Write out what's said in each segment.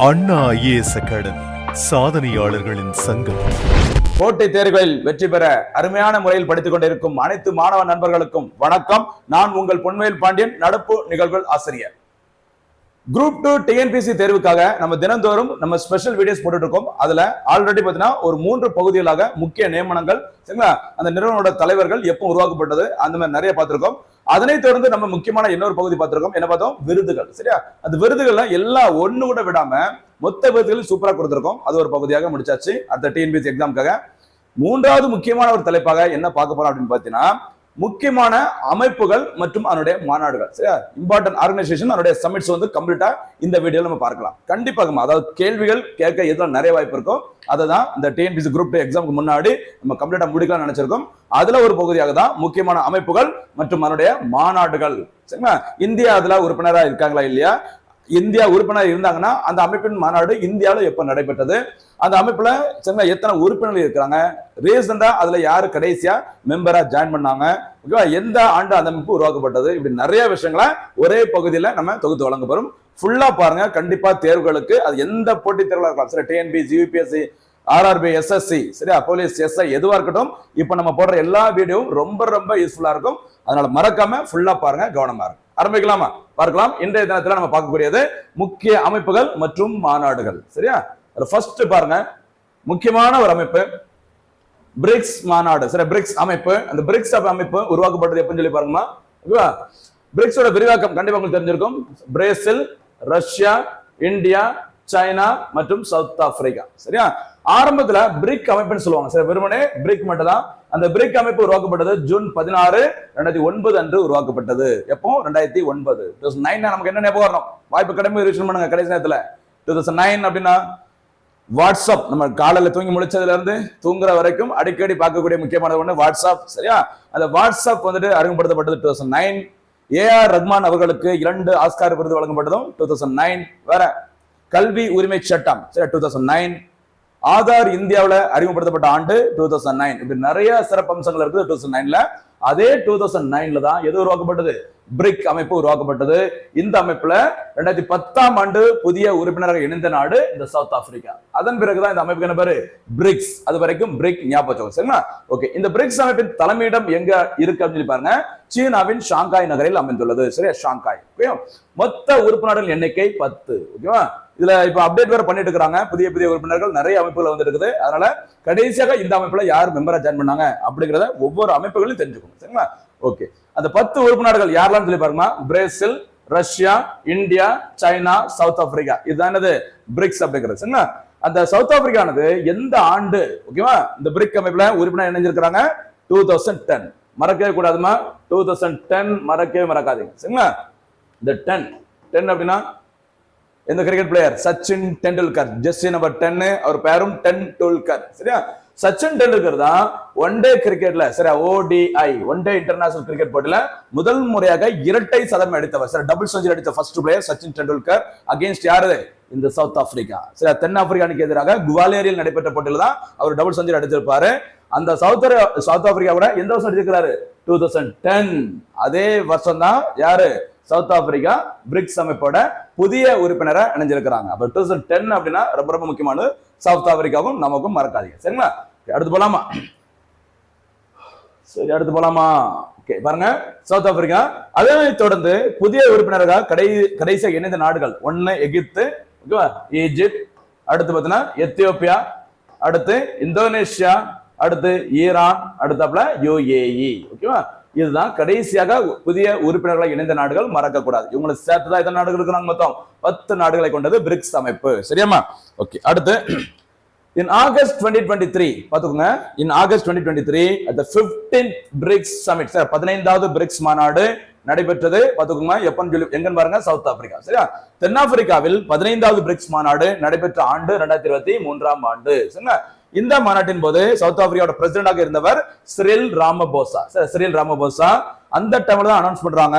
அண்ணா IAS academy சாதனையாளர்களின் சங்கம். போட்டித் தேர்வுகளில் வெற்றி பெற அருமையான முறையில் படித்துக் கொண்டிருக்கும் அனைத்து மாணவ நண்பர்களுக்கும் வணக்கம். நான் உங்கள் பொன்வேல் பாண்டியன், நடப்பு நிகழ்வுகள் ஆசிரியர். குரூப் 2 டிஎன்பிசி தேர்வுக்காக நம்ம தினந்தோறும் நம்ம ஸ்பெஷல் வீடியோஸ் போட்டுட்டு இருக்கோம். அதுல ஆல்ரெடி பாத்தீங்கன்னா ஒரு 3 பகுதிகளாக முக்கிய நியமனங்கள், சரிங்களா, அந்த நிறுவனோட தலைவர்கள் எப்போ உருவாக்கப்பட்டது, அந்த மாதிரி நிறைய பார்த்திருக்கோம். அதனைத் தொடர்ந்து நம்ம முக்கியமான இன்னொரு பகுதி பார்த்திருக்கோம். என்ன பார்த்தோம்? விருதுகள். சரியா? அந்த விருதுகள்ல எல்லாம் ஒண்ணு கூட விடாம மொத்த விருதுகள் சூப்பரா கொடுத்திருக்கோம். அது ஒரு பகுதியாக முடிச்சாச்சு. அடுத்த டிஎன்பிசி எக்ஸாமுக்காக மூன்றாவது முக்கியமான ஒரு தலைப்பாக என்ன பார்க்க போறோம் அப்படின்னு பாத்தீங்கன்னா, முக்கியமான அமைப்புகள் மற்றும் அதனுடைய மாநாடுகள். சரியா? இம்பார்ட்டன்ட் ஆர்கனைசேஷன், அதனுடைய சமிட்ஸ் வந்து கம்ப்ளீட்டா இந்த வீடியோல நம்ம பார்க்கலாம். கண்டிப்பாக அதாவது கேள்விகள் கேட்க எதுல நிறைய வாய்ப்பு இருக்கும். அதை தான் இந்த டிஎன்பிசி குரூப் 2 எக்ஸாமுக்கு முன்னாடி நம்ம கம்ப்ளீட்டா முடிக்கலாம் நினைச்சிருக்கோம். அதுல ஒரு பகுதியாக தான் முக்கியமான அமைப்புகள் மற்றும் அதனுடைய மாநாடுகள். சரிங்களா? இந்தியா அதுல உறுப்பினராக இருக்காங்களா இல்லையா? இந்தியா உறுப்பினர் இருந்தாங்கன்னா அந்த அமைப்பின் மாநாடு இந்தியாவில் எப்ப நடைபெற்றது, அந்த அமைப்புல எத்தனை உறுப்பினர்கள் இருக்கிறாங்க, ரீசெண்டா அதுல யாரு கடைசியா மெம்பரா ஜாயின் பண்ணாங்க, எந்த ஆண்டு அந்த அமைப்பு உருவாக்கப்பட்டது, இப்படி நிறைய விஷயங்களை ஒரே பகுதியில நம்ம தொகுத்து வழங்க போறோம். ஃபுல்லா பாருங்க. கண்டிப்பா தேர்வுகளுக்கு அது எந்த போட்டித் தேர்வுகளா இருக்கலாம், சரி, டிஎன்பிசி, யூபிஎஸ்சி, ஆர்ஆர்பி, எஸ்எஸ்சி, சரியா, போலீஸ், எஸ்ஐ, எதுவா இருக்கட்டும், இப்ப நம்ம போடுற எல்லா வீடியோவும் ரொம்ப ரொம்ப யூஸ்ஃபுல்லா இருக்கும். அதனால மறக்காம ஃபுல்லா பாருங்க, கவனமா இருக்கும். ஆரம்பிக்கலாமா? பார்க்கலாம். இன்றைய தினத்துல நம்ம பார்க்கக்கூடியது முக்கிய அமைப்புகள் மற்றும் மாநாடுகள். சரியா? ஃபர்ஸ்ட் பாருங்க, முக்கியமான ஒரு அமைப்பு பிரிக்ஸ் மாநாடு. சரி, பிரிக்ஸ் அமைப்பு. அந்த பிரிக்ஸ் அமைப்பு உருவாக்கப்பட்டது எப்பன்னு சொல்லி பாருங்கம்மா. ஓகேவா? பிரிக்ஸோட விரிவாக்கம் கண்டிப்பா உங்களுக்கு தெரிஞ்சிருக்கும். பிரேசில், ரஷ்யா, இந்தியா, சைனா மற்றும் சவுத் ஆப்பிரிக்கா. சரியா? ஆரம்பத்துல பிரிக் அமைப்புன்னு சொல்லுவாங்க. சரி, வெறுமனே பிரிக் மட்டும் தான். அந்த பிரிக் அமைப்பு உருவாக்கப்பட்டது ஜூன் 16, 2009 அன்று உருவாக்கப்பட்டது. எப்போ? 2009. 2009 நமக்கு என்ன ஞாபகம் வரணும்? வாய்ப்பு கடமை ரிவிஷன் பண்ணுங்க கடைசி நேரத்துல. 2009 அப்படின்னா வாட்ஸ்அப். நம்ம காலையில தூங்கி முடிச்சதுல இருந்து தூங்குற வரைக்கும் அடிக்கடி பார்க்கக்கூடிய முக்கியமான ஒண்ணு வாட்ஸ்அப். சரியா? அந்த வாட்ஸ்அப் வந்துட்டு அறிமுகப்படுத்தப்பட்டது 2009. ஏஆர் ரஹ்மான் அவர்களுக்கு 2 ஆஸ்கார் விருது வழங்கப்பட்டதும் 2009. வேற கல்வி உரிமை சட்டம், சரி, 2009. ஆதார் இந்தியாவில் அறிமுகப்படுத்தப்பட்ட ஆண்டு 2009. இப்படி நிறைய சிறப்பு அம்சங்கள் இருக்குது 2009ல. அதே 2009ல தான் எது உருவாக்கப்பட்டது? பிரிக் அமைப்பு உருவாக்கப்பட்டது. இந்த அமைப்புல 2010ஆம் ஆண்டு புதிய உறுப்பினராக இணைந்த நாடு இந்த சவுத் ஆப்பிரிக்கா. அதன் பிறகுதான் இந்த அமைப்புக்கு என்ன பேரு? பிரிக்ஸ். அது வரைக்கும் பிரிக் ஞாபகம். சரிங்களா? ஓகே. இந்த பிரிக்ஸ் அமைப்பின் தலைமையிடம் எங்க இருக்கு அப்படின்னு சொல்லி பாருங்க. சீனாவின் ஷாங்காய் நகரில் அமைந்துள்ளது. சரியா? ஷாங்காய். ஓகே. மொத்த உறுப்பினர்கள் எண்ணிக்கை 10. ஓகேவா? இதுல இப்ப அப்டேட் வேற பண்ணிட்டு இருக்காங்க. புதிய புதிய உறுப்பினர்கள் நிறைய அமைப்புகள் வந்து இருக்குது. அதனால கடைசியாக இந்த அமைப்புல யார் மெம்பரா ஜாயின் பண்ணாங்க அப்படிங்கறத ஒவ்வொரு அமைப்புகளையும் தெரிஞ்சுக்கணும். சரிங்களா? ஓகே. அந்த 10 உறுப்பினர்கள் யாரெல்லாம் சொல்லி பாருங்க. Brazil, Russia, India, China, South Africa. இதுதானது பிரிக்ஸ் அப்படிங்கிறது. சரிங்களா? அந்த சவுத் ஆப்பிரிக்கானது எந்த ஆண்டு, ஓகேவா, இந்த பிரிக் அமைப்புல உறுப்பினர் இணைஞ்சிருக்கிறாங்க? 2010. மறக்கவே கூடாதுமா. 2010 மறக்கவே மறக்காதீங்க. சரிங்களா? இந்த 10 அப்படின்னா எந்த cricket player? Sachin Tendulkar. Jersey number 10, அவர் பேரும் டெண்டுல்கர். சரியா? சச்சின் டெண்டுல்கர் தான் ஒன் டே கிரிக்கெட்ல, சரியா, ODI one day international cricket போட்டியில முதல் முறையாக இரட்டை சதம் அடித்தவர். சரி, டபுள் செஞ்சுரி அடித்த first player Sachin Tendulkar. Against யாரு? இந்த சவுத் ஆப்பிரிக்கா. சரி, தென் ஆப்பிரிக்கானுக்கு எதிராக குவாலியரில் நடைபெற்ற போட்டியில தான் அவர் டபுள் செஞ்சுரி அடிச்சிருப்பாரு. அந்த சவுத் ஆப்பிரிக்காவோட எந்த வருஷம் அடிச்சிருக்கிறாரு? 2010. அதே வருஷம் தான் யாரு? சவுத் ஆப்பிரிக்கா பிரிக்ஸ் அமைப்போட புதிய உறுப்பினரை இணைஞ்சிருக்கிறாங்க. அப்ப 2010 அப்படின்னா ரொம்ப ரொம்ப முக்கியமானது. சவுத் ஆப்பிரிக்காவும் நமக்கும் மறக்காதீங்க. சரிங்களா? அடுத்து போலாமா? சரி, அடுத்து போலாமா? ஓகே, பாருங்க. South Africa. அதே தொடர்ந்து புதிய உறுப்பினராக கடைசியாக இணைந்த நாடுகள் 1 எகிப்து, ஓகேவா, ஈஜிப்ட், அடுத்து பார்த்தீங்கன்னா எத்தியோப்பியா, அடுத்து இந்தோனேஷியா, அடுத்து ஈரான், அடுத்தாப்புல UAE. ஓகேவா? இதுதான் கடைசியாக புதிய உறுப்பினர்களை இணைந்த நாடுகள். மறக்க கூடாது. இவங்களை சேர்த்துதான் எத்தனை நாடுகள் இருக்கிறாங்க? மொத்தம் 10 நாடுகளை கொண்டது பிரிக்ஸ் அமைப்பு. சரியாமா? ஓகே. அடுத்து in August 2023 பாத்துக்கோங்க. in August 2023 at the 15th BRICS summit, sir, 15வது பிரிக்ஸ் மாநாடு நடைபெற்றது. பாத்துக்கோங்க. எப்பன்னு சொல்லி எங்கன்னு பாருங்க. South Africa. சரியா? தென்னாப்பிரிக்காவில் 15வது பிரிக்ஸ் மாநாடு நடைபெற்ற ஆண்டு 2023ஆம் ஆண்டு. சரிங்களா? இந்த மாநாட்டின் போது சவுத் ஆப்பிரிக்காவோட பிரசிடண்டாக இருந்தவர் சிரில் ராமபோசா. Cyril Ramaphosa. அந்த டைம்ல தான் அனௌன்ஸ் பண்றாங்க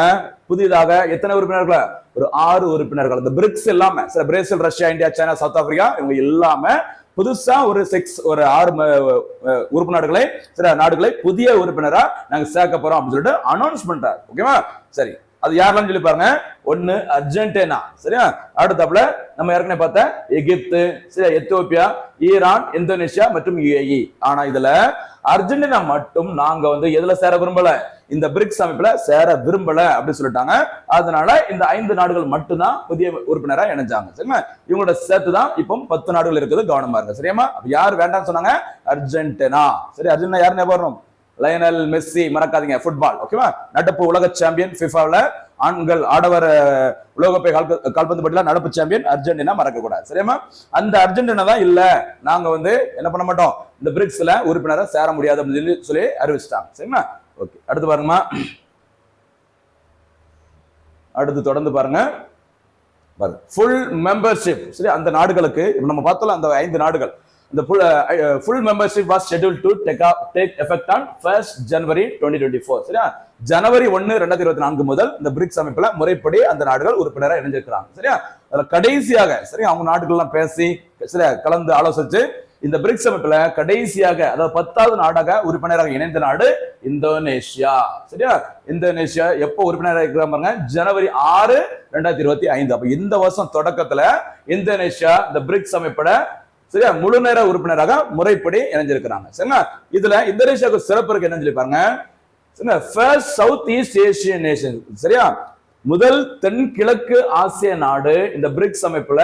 புதிதாக எத்தனை உறுப்பினர்கள்? ஒரு 6 உறுப்பினர்கள். இந்த பிரிக்ஸ் எல்லாமே, Brazil, Russia, India, China, South Africa, இவங்க எல்லாமே புதுசா ஒரு 6 உறுப்பினர்களை, சில நாடுகளை புதிய உறுப்பினரா நாங்க சேர்க்க போறோம் அப்படின்னு சொல்லிட்டு அனௌன்ஸ் பண்றாரு. ஓகேவா? சரி, அது யாரெல்லாம் சொல்லி பாருங்க. ஒன்னு அர்ஜென்டினா, சரியா? அடுத்தாப்புல நம்ம ஏற்கனவே பார்த்த எகிப்து, சரியா, எத்தியோப்பியா, ஈரான், இந்தோனேஷியா மற்றும் யுஏஇ. ஆனா இதுல அர்ஜென்டினா மட்டும் நாங்க வந்து எதுல சேர விரும்பல, இந்த பிரிக்ஸ் அமைப்புல சேர விரும்பல அப்படின்னு சொல்லிட்டாங்க. அதனால இந்த 5 நாடுகள் மட்டும்தான் புதிய உறுப்பினரா இணைஞ்சாங்க, சரிங்களா? இவங்களோட சேர்த்துதான் இப்போ 10 நாடுகள் இருக்குது, கவனமா இருக்கு, சரியாமா? யார் வேண்டாம்னு சொன்னாங்க? அர்ஜென்டினா. சரி, அர்ஜென்டினா யாருன்னு ஞாபகம்? லயனல் மெஸ்ஸி, மறக்காதீங்க, ஃபுட்பால், ஓகேவா? நடப்பு உலக சாம்பியன், ஃபிஃபாவில் ஆண்கள் ஆடவர் உலகக்கோப்பை கால்பந்து போட்டியில நடப்பு சாம்பியன் அர்ஜென்டினா, மறக்க கூடாது, சரியாமா? அந்த அர்ஜென்டினா தான் இல்ல, நாங்க வந்து என்ன பண்ண மாட்டோம், இந்த பிரிக்ஸ்ல உறுப்பினரை சேர முடியாது அப்படின்னு சொல்லி அறிவிச்சிட்டாங்க, சரிங்களா? ஓகே, அடுத்து பாருங்கம்மா. அடுத்து தொடர்ந்து பாருங்க. ஃபுல் மெம்பர்ஷிப், சரி, அந்த நாடுகளுக்கு நம்ம பார்த்தோம், அந்த 5 நாடுகள், the full membership was scheduled to take effect on 1st January 2024. சரியா? ஜனவரி 1, 2024 முதல் இந்த பிரிக்ஸ் அமைப்புல முறைப்படி அந்த நாடுகள் உறுப்பினராக இணைஞ்சிருக்கிறாங்க, சரியா? அதுல கடைசியாக, சரி, அவங்க நாடுகள் எல்லாம் பேசி, சரியா, கலந்து ஆலோசிச்சு இந்த பிரிக்ஸ் அமைப்புல கடைசியாக, அதாவது 10வது நாடாக உறுப்பினராக இணைந்த நாடு இந்தோனேஷியா, சரியா? இந்தோனேஷியா எப்போ உறுப்பினராக இருக்கிறாங்க? ஜனவரி 6, 2025. அப்ப இந்த வருஷம் தொடக்கத்துல இந்தோனேஷியா இந்த பிரிக்ஸ் அமைப்போட, சரியா, முழு நேர உறுப்பினராக முறைப்படி இணைஞ்சிருக்கிறாங்க, சரிங்களா? இதுல இந்தோனேஷியாவுக்கு சிறப்பு இருக்கு, என்னன்னு சொல்லி பாருங்க. First South East Asian nation, சரியா, முதல் தென்கிழக்கு ஆசிய நாடு இந்த பிரிக்ஸ் அமைப்புல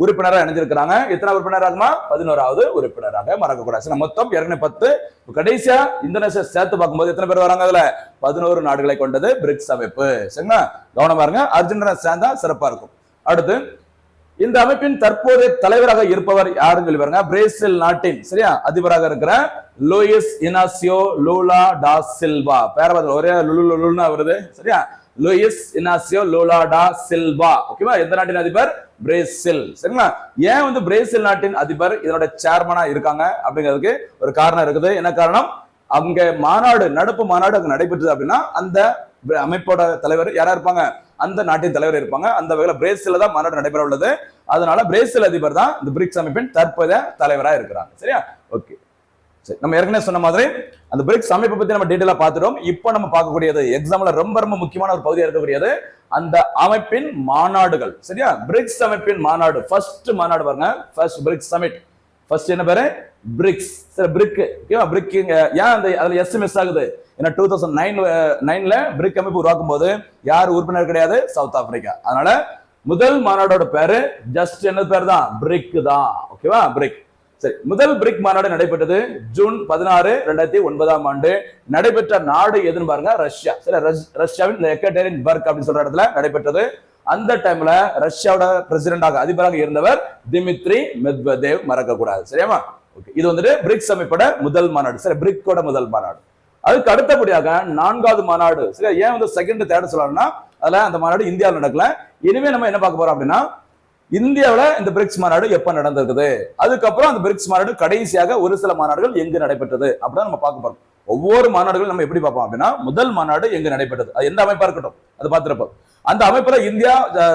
உறுப்பினராக இணைஞ்சிருக்கிறாங்க. எத்தனை உறுப்பினராகுமா? 11வது உறுப்பினராக, மறக்க கூடாது. மொத்தம் 210. கடைசியா இந்தோனேஷியா சேர்த்து பார்க்கும்போது எத்தனை பேர் வராங்க? அதுல 11 நாடுகளை கொண்டது பிரிக்ஸ் அமைப்பு, சரிங்களா? கவனமா இருங்க, அர்ஜென்டினா சேர்ந்தா சிறப்பா இருக்கும். அடுத்து இந்த அமைப்பின் தற்போதைய தலைவராக இருப்பவர் யாருன்னு சொல்லி பாருங்க. பிரேசில் நாட்டின், சரியா, அதிபராக இருக்கிற லூயிஸ் இனாசியோ லூலா டா சில்வா. பேர ஒரே லுலுலுனா வருது, சரியா? லூயிஸ் இனாசியோ லூலா டா சில்வா, ஓகேவா? எந்த நாட்டின் அதிபர்? பிரேசில், சரிங்களா? ஏன் வந்து பிரேசில் நாட்டின் அதிபர் இதனோட சேர்மனா இருக்காங்க அப்படிங்கிறதுக்கு ஒரு காரணம் இருக்குது. என்ன காரணம்? அங்க மாநாடு, நடப்பு மாநாடு அங்க நடைபெற்றது அப்படின்னா அந்த அமைப்போட தலைவர் யாரா இருப்பாங்க? அந்த நாட்டின் தலைவர் இருப்பாங்க. அந்த வகையில பிரேசில்ல தான் மாநாடு நடைபெற உள்ளது. அதனால பிரேசில் அதிபர் தான் இந்த பிரிக்ஸ் அமைப்பின் தற்போதைய தலைவரா இருக்கிறாங்க, சரியா? ஓகே, சரி, நம்ம ஏற்கனவே சொன்ன மாதிரி அந்த பிரிக்ஸ் அமைப்பை பத்தி நம்ம டீடைலா பார்த்துட்டோம். இப்போ நம்ம பார்க்கக்கூடியது எக்ஸாம்ல ரொம்ப ரொம்ப முக்கியமான ஒரு பகுதியா இருக்கக்கூடியது அந்த அமைப்பின் மாநாடுகள், சரியா? பிரிக்ஸ் அமைப்பின் மாநாடு, ஃபர்ஸ்ட் மாநாடு பாருங்க, ஃபர்ஸ்ட் பிரிக்ஸ் சமிட். ஃபர்ஸ்ட் என்ன பேரு? பிரிக்ஸ், சரி, பிரிக், ஓகேவா? பிரிக் ஏன் அந்த அதுல எஸ்எம்எஸ் ஆகுது? ஏன்னா 2009ல பிரிக் அமைப்பு உருவாக்கும் போது யார் உறுப்பினர் கிடையாது? South Africa. அதனால முதல் மாநாடோட பேரு ஜஸ்ட் என்ன பேர் தான்? பிரிக் தான், ஓகேவா? பிரிக். சரி, முதல் பிரிக் மாநாடு நடைபெற்றது ஜூன் 16, 2009ஆம் ஆண்டு. நடைபெற்ற நாடு எதுன்னு பாருங்க, ரஷ்யா, சரி, ரஷ்யாவின் எக்கடெரின்பர்க் அப்படின்னு சொல்ற இடத்துல நடைபெற்றது. அந்த டைம்ல ரஷ்யாவோட பிரசிடென்டாக, அதிபராக இருந்தவர் திமித்ரி மெத்வதேவ், மறக்க கூடாது, சரியாமா? ஓகே, இது வந்துட்டு பிரிக்ஸ் அமைப்போட முதல் மாநாடு, சரி, பிரிக்கோட முதல் மாநாடு. அதுக்கு அடுத்தபடியாக 4வது மாநாடு, சரியா? ஏன் வந்து செகண்ட் தேர்ட் சொல்லலாம்னா, அதுல அந்த மாநாடு இந்தியாவில் நடக்கல. இனிமே நம்ம என்ன பார்க்க போறோம் அப்படின்னா, இந்தியாவில இந்த பிரிக்ஸ் மாநாடு எப்ப நடந்திருக்குது, அதுக்கப்புறம் அந்த பிரிக்ஸ் மாநாடு கடைசியாக ஒரு சில மாநாடுகள் எங்கு நடைபெற்றது அப்படின்னு நம்ம பார்க்க போறோம். ஒவ்வொரு மாநாடுகளும் நம்ம எப்படி பார்ப்போம் அப்படின்னா, முதல் மாநாடு எங்க நடைபெற்றது, அது எந்த அமைப்பா இருக்கட்டும், அது பார்த்துருப்போம். அந்த அமைப்புல இந்தியா,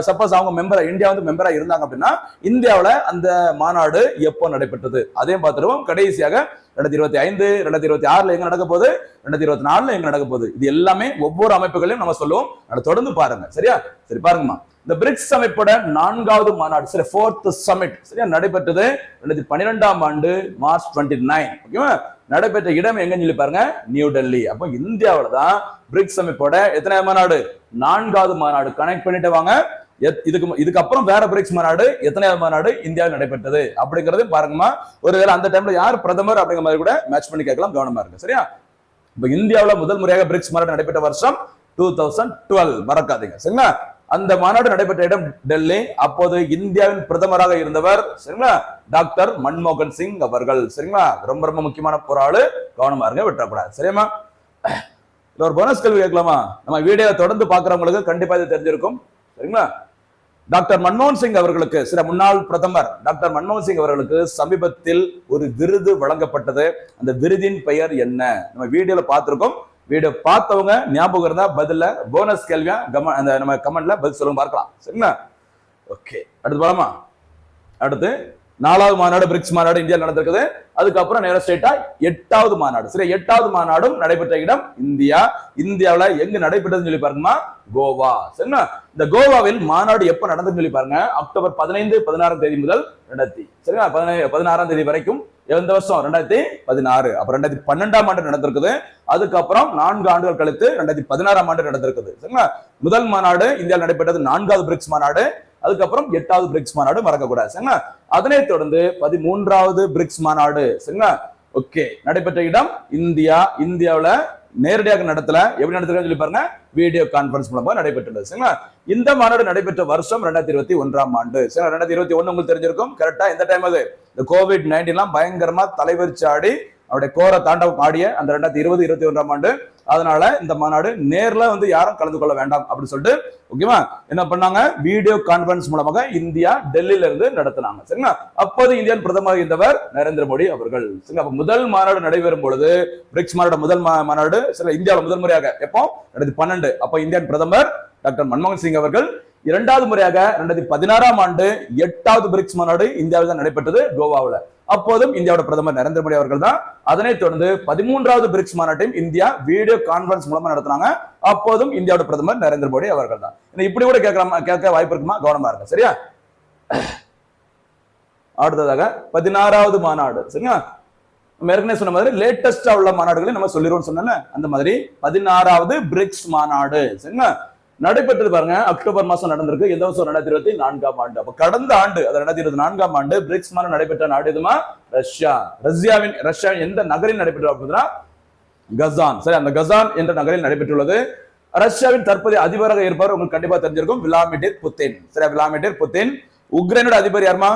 சப்போஸ் அவங்க மெம்பரா, இந்தியா வந்து மெம்பரா இருந்தாங்க அப்படின்னா, இந்தியாவில அந்த மாநாடு எப்போ நடைபெற்றது அதையும் பார்த்துருவோம். கடைசியாக 2025, 2026 எங்க நடக்க போகுது, 2024 எங்க நடக்க போகுது, இது எல்லாமே ஒவ்வொரு அமைப்புகளையும் நம்ம சொல்லுவோம். அதை தொடர்ந்து பாருங்க, சரியா? சரி, பாருங்கம்மா. இந்த பிரிக்ஸ் அமைப்போட 4வது மாநாடு, சரி, 4th சமிட், சரியா, நடைபெற்றது 2012ஆம் ஆண்டு மார்ச் 29, ஓகேவா? நடைபெற்ற இடம் எங்கன்னு சொல்லி பாருங்க, நியூ டெல்லி. அப்போ இந்தியாவில தான் பிரிக்ஸ் அமைப்போட எத்தனை மாநாடு? 4வது மாநாடு. கனெக்ட் பண்ணிட்டு வாங்க. இதுக்கு அப்புறம் வேற பிரிக்ஸ் மாநாடு, எத்தனையாவது மாநாடு இந்தியாவில் நடைபெற்றது அப்படிங்கறது பாருங்கம்மா. ஒருவேளை அந்த டைம்ல யார் பிரதமர் அப்படிங்கிற மாதிரி கூட மேட்ச் பண்ணி கேட்கலாம், கவனமா இருக்கு, சரியா? இப்ப இந்தியாவில முதல் முறையாக பிரிக்ஸ் மாநாடு நடைபெற்ற வருஷம் 2012, மறக்காதீங்க, சரிங்களா? அந்த மாநாடு நடைபெற்ற இடம் டெல்லி. அப்போது இந்தியாவின் பிரதமராக இருந்தவர், சரிங்களா, டாக்டர் மன்மோகன் சிங் அவர்கள், சரிங்களா? ரொம்ப ரொம்ப முக்கியமான ஒரு ஆளு, கவனமா இருங்க, விட்டுறக்கூடாது, சரியாமா? ஒரு போனஸ் கேள்வி கேட்கலாமா? நம்ம வீடியோ தொடர்ந்து பாக்குறவங்களுக்கு கண்டிப்பா இது தெரிஞ்சிருக்கும், சரிங்களா? டாக்டர் மன்மோகன் சிங் அவர்களுக்கு, சில முன்னாள் பிரதமர் டாக்டர் மன்மோகன் சிங் அவர்களுக்கு சமீபத்தில் ஒரு விருது வழங்கப்பட்டது. அந்த விருதின் பெயர் என்ன? நம்ம வீடியோல பார்த்திருக்கோம். வீடியோ பார்த்தவங்க ஞாபகம் இருந்தா பதில போனஸ் கேள்வியா அந்த நம்ம கமெண்ட்ல பதில் சொல்லுங்க, பார்க்கலாம், சரிங்களா? ஓகே, அடுத்து போலாமா? அடுத்து 4வது மாநாடு பிரிக்ஸ் மாநாடு இந்தியாவில் நடந்திருக்குது. அதுக்கப்புறம் நேர ஸ்டேட்டா 8வது மாநாடு. சரி, 8வது மாநாடும் நடைபெற்ற இடம் இந்தியா. இந்தியாவில எங்க நடைபெற்றதுன்னு சொல்லி பாருங்கம்மா, கோவா. சரிங்களா, இந்த கோவாவில் மாநாடு எப்ப நடந்ததுன்னு சொல்லி பாருங்க, அக்டோபர் 15, 16 தேதி முதல் நடத்தி. சரிங்களா, 16 தேதி வரைக்கும் எந்த வருஷம் 2016. அப்ப 2012ஆம் ஆண்டு நடந்திருக்குது. அதுக்கப்புறம் 4 ஆண்டுகள் கழித்து 2016ஆம் ஆண்டு நடந்திருக்குது. சரிங்களா, முதல் மாநாடு இந்தியாவில் நடைபெற்றது 4வது பிரிக்ஸ் மாநாடு. அதுக்கப்புறம் 8வது பிரிக்ஸ் மாநாடு மறக்கக்கூடாது. சரிங்களா, அதனைத் தொடர்ந்து 13வது பிரிக்ஸ் மாநாடு. சரிங்களா, ஓகே, நடைபெற்ற இடம் இந்தியா. இந்தியாவில நேரடியாக நடத்தல, எப்படி நடத்திருக்கான்னு சொல்லி பாருங்க, வீடியோ கான்பரன்ஸ் மூலமா நடைபெற்றது. சரிங்களா, இந்த மாநாடு நடைபெற்ற வருஷம் 2021ஆம் ஆண்டு. சரிங்களா, 2021 உங்களுக்கு தெரிஞ்சிருக்கும் கரெக்டா. இந்த டைம் அது இந்த கோவிட்-19 எல்லாம் பயங்கரமா தலைவரிச்சு ஆடி அவருடைய கோர தாண்டவம் ஆடிய அந்த 2020-21ஆம் ஆண்டு. அதனால இந்த மாநாடு நேர்ல யாரும் கலந்து கொள்ள வேண்டாம் அப்படின்னு சொல்லிட்டு ஓகேவா என்ன பண்ணாங்க, வீடியோ கான்பரன்ஸ் மூலமாக இந்தியா டெல்லியில இருந்து நடத்தினாங்க. சரிங்களா, அப்போது இந்தியன் பிரதமர் இருந்தவர் நரேந்திர மோடி அவர்கள். சரிங்களா, முதல் மாநாடு நடைபெறும் பொழுது பிரிக்ஸ் மாநாடு முதல் மாநாடு இந்தியாவில் முதல் முறையாக எப்போ 2012. அப்போ இந்தியன் பிரதமர் டாக்டர் மன்மோகன் சிங் அவர்கள். 2வது முறையாக 2016ஆம் ஆண்டு 8வது பிரிக்ஸ் மாநாடு இந்தியாவில் தான் நடைபெற்றது, கோவாவில். அப்போதும் இந்தியாவோட பிரதமர் நரேந்திர மோடி அவர்கள் தான். அதனைத் தொடர்ந்து 13வது பிரிக்ஸ் மாநாட்டையும் இந்தியா வீடியோ கான்பரன்ஸ் மூலமா நடத்தினாங்க. அப்போதும் இந்தியாவோட பிரதமர் நரேந்திர மோடி அவர்கள் தான். இப்படி கூட கேட்க வாய்ப்பு இருக்குமா, கவனமா இருக்கும். சரியா, அடுத்ததாக 16வது மாநாடு. சரிங்களா, நம்ம ஏற்கனவே சொன்ன மாதிரி லேட்டஸ்டா உள்ள மாநாடுகளை நம்ம சொல்லிடுவோம் சொன்னல, அந்த மாதிரி 16வது பிரிக்ஸ் மாநாடு. சரிங்களா, நடைபெற்றது பாருங்க, அக்டோபர் மாசம் நடந்திருக்கு. எந்த வருஷம் 2024ஆம் ஆண்டு. அப்ப கடந்த ஆண்டு, அது 2024ஆம் ஆண்டு பிரிக்ஸ் மாநாடு நடைபெற்ற நாடு எதுமா, ரஷ்யா. ரஷ்யாவின் எந்த நகரில் நடைபெற்று அப்படின்னா கசான். சரி, அந்த கசான் என்ற நகரில் நடைபெற்றுள்ளது. ரஷ்யாவின் தற்போதைய அதிபராக இருப்பவர் உங்களுக்கு கண்டிப்பா தெரிஞ்சிருக்கும், விளாடிமிர் புதின். சரி, விளாடிமிர் புதின். உக்ரைனோட அதிபர் யாருமா,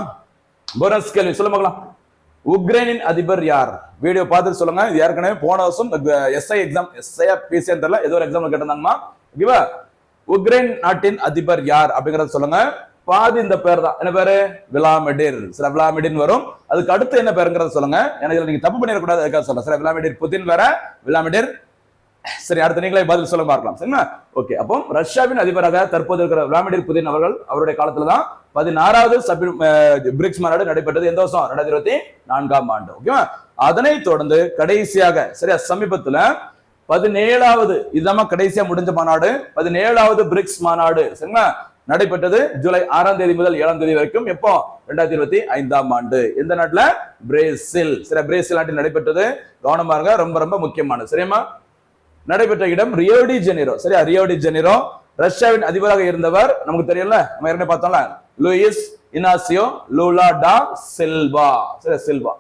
போனஸ் கேள்வி சொல்ல பார்க்கலாம். உக்ரைனின் அதிபர் யார்? வீடியோ பார்த்துட்டு சொல்லுங்க. இது ஏற்கனவே போன வருஷம் எஸ்ஐ எக்ஸாம், எஸ்ஐ பிசிஎன் தெரியல, ஏதோ ஒரு எக்ஸாம்ல கேட்டிருந்தாங்கம்மா. ஓகேவா, உக்ரைன் நாட்டின் அதிபர் யார் அப்படிங்கறத சொல்லுங்க. பாதி இந்த பேர் தான். என்ன பேரு, விளாடிமிர். சில விளாடிமிர் வரும். அதுக்கு அடுத்து என்ன பேருங்கிறத சொல்லுங்க. எனக்கு நீங்க தப்பு பண்ணிடக்கூடாது, அதுக்காக சொல்றேன். சரி, விளாடிமிர் புதின் வேற, விளாடிமிர். சரி, அடுத்த நீங்களே பதில் சொல்ல பார்க்கலாம். சரிங்களா, ஓகே. அப்போ ரஷ்யாவின் அதிபராக தற்போது இருக்கிற விளாடிமிர் புதின் அவர்கள், அவருடைய காலத்துல தான் 16வது பிரிக்ஸ் மாநாடு நடைபெற்றது. எந்த வருஷம் 2024ஆம் ஆண்டு. ஓகேவா, அதனைத் தொடர்ந்து கடைசியாக சரியா சமீபத்துல 17வது, இதுதான் கடைசியா முடிஞ்ச மாநாடு, 17வது பிரிக்ஸ் மாநாடு. சரிங்களா, நடைபெற்றது ஜூலை 6ஆம் தேதி முதல் 7ஆம் தேதி வரைக்கும். எப்போ 2025ஆம் ஆண்டு. எந்த நாட்டுல, பிரேசில். சரி, பிரேசில் நாட்டில் நடைபெற்றது. கவனமா இருங்க, ரொம்ப ரொம்ப முக்கியமானது. சரியா, நடைபெற்ற இடம் ரியோ டி ஜெனிரோ. சரியா, ரியோ டி ஜெனிரோ. ரஷ்யாவின் அதிபராக இருந்தவர் நமக்கு தெரியல, நம்ம ஏற்கனவே பார்த்தோம்ல, லூயிஸ் இனாசியோ லூலா டா சில்வா. சரி, சில்வா.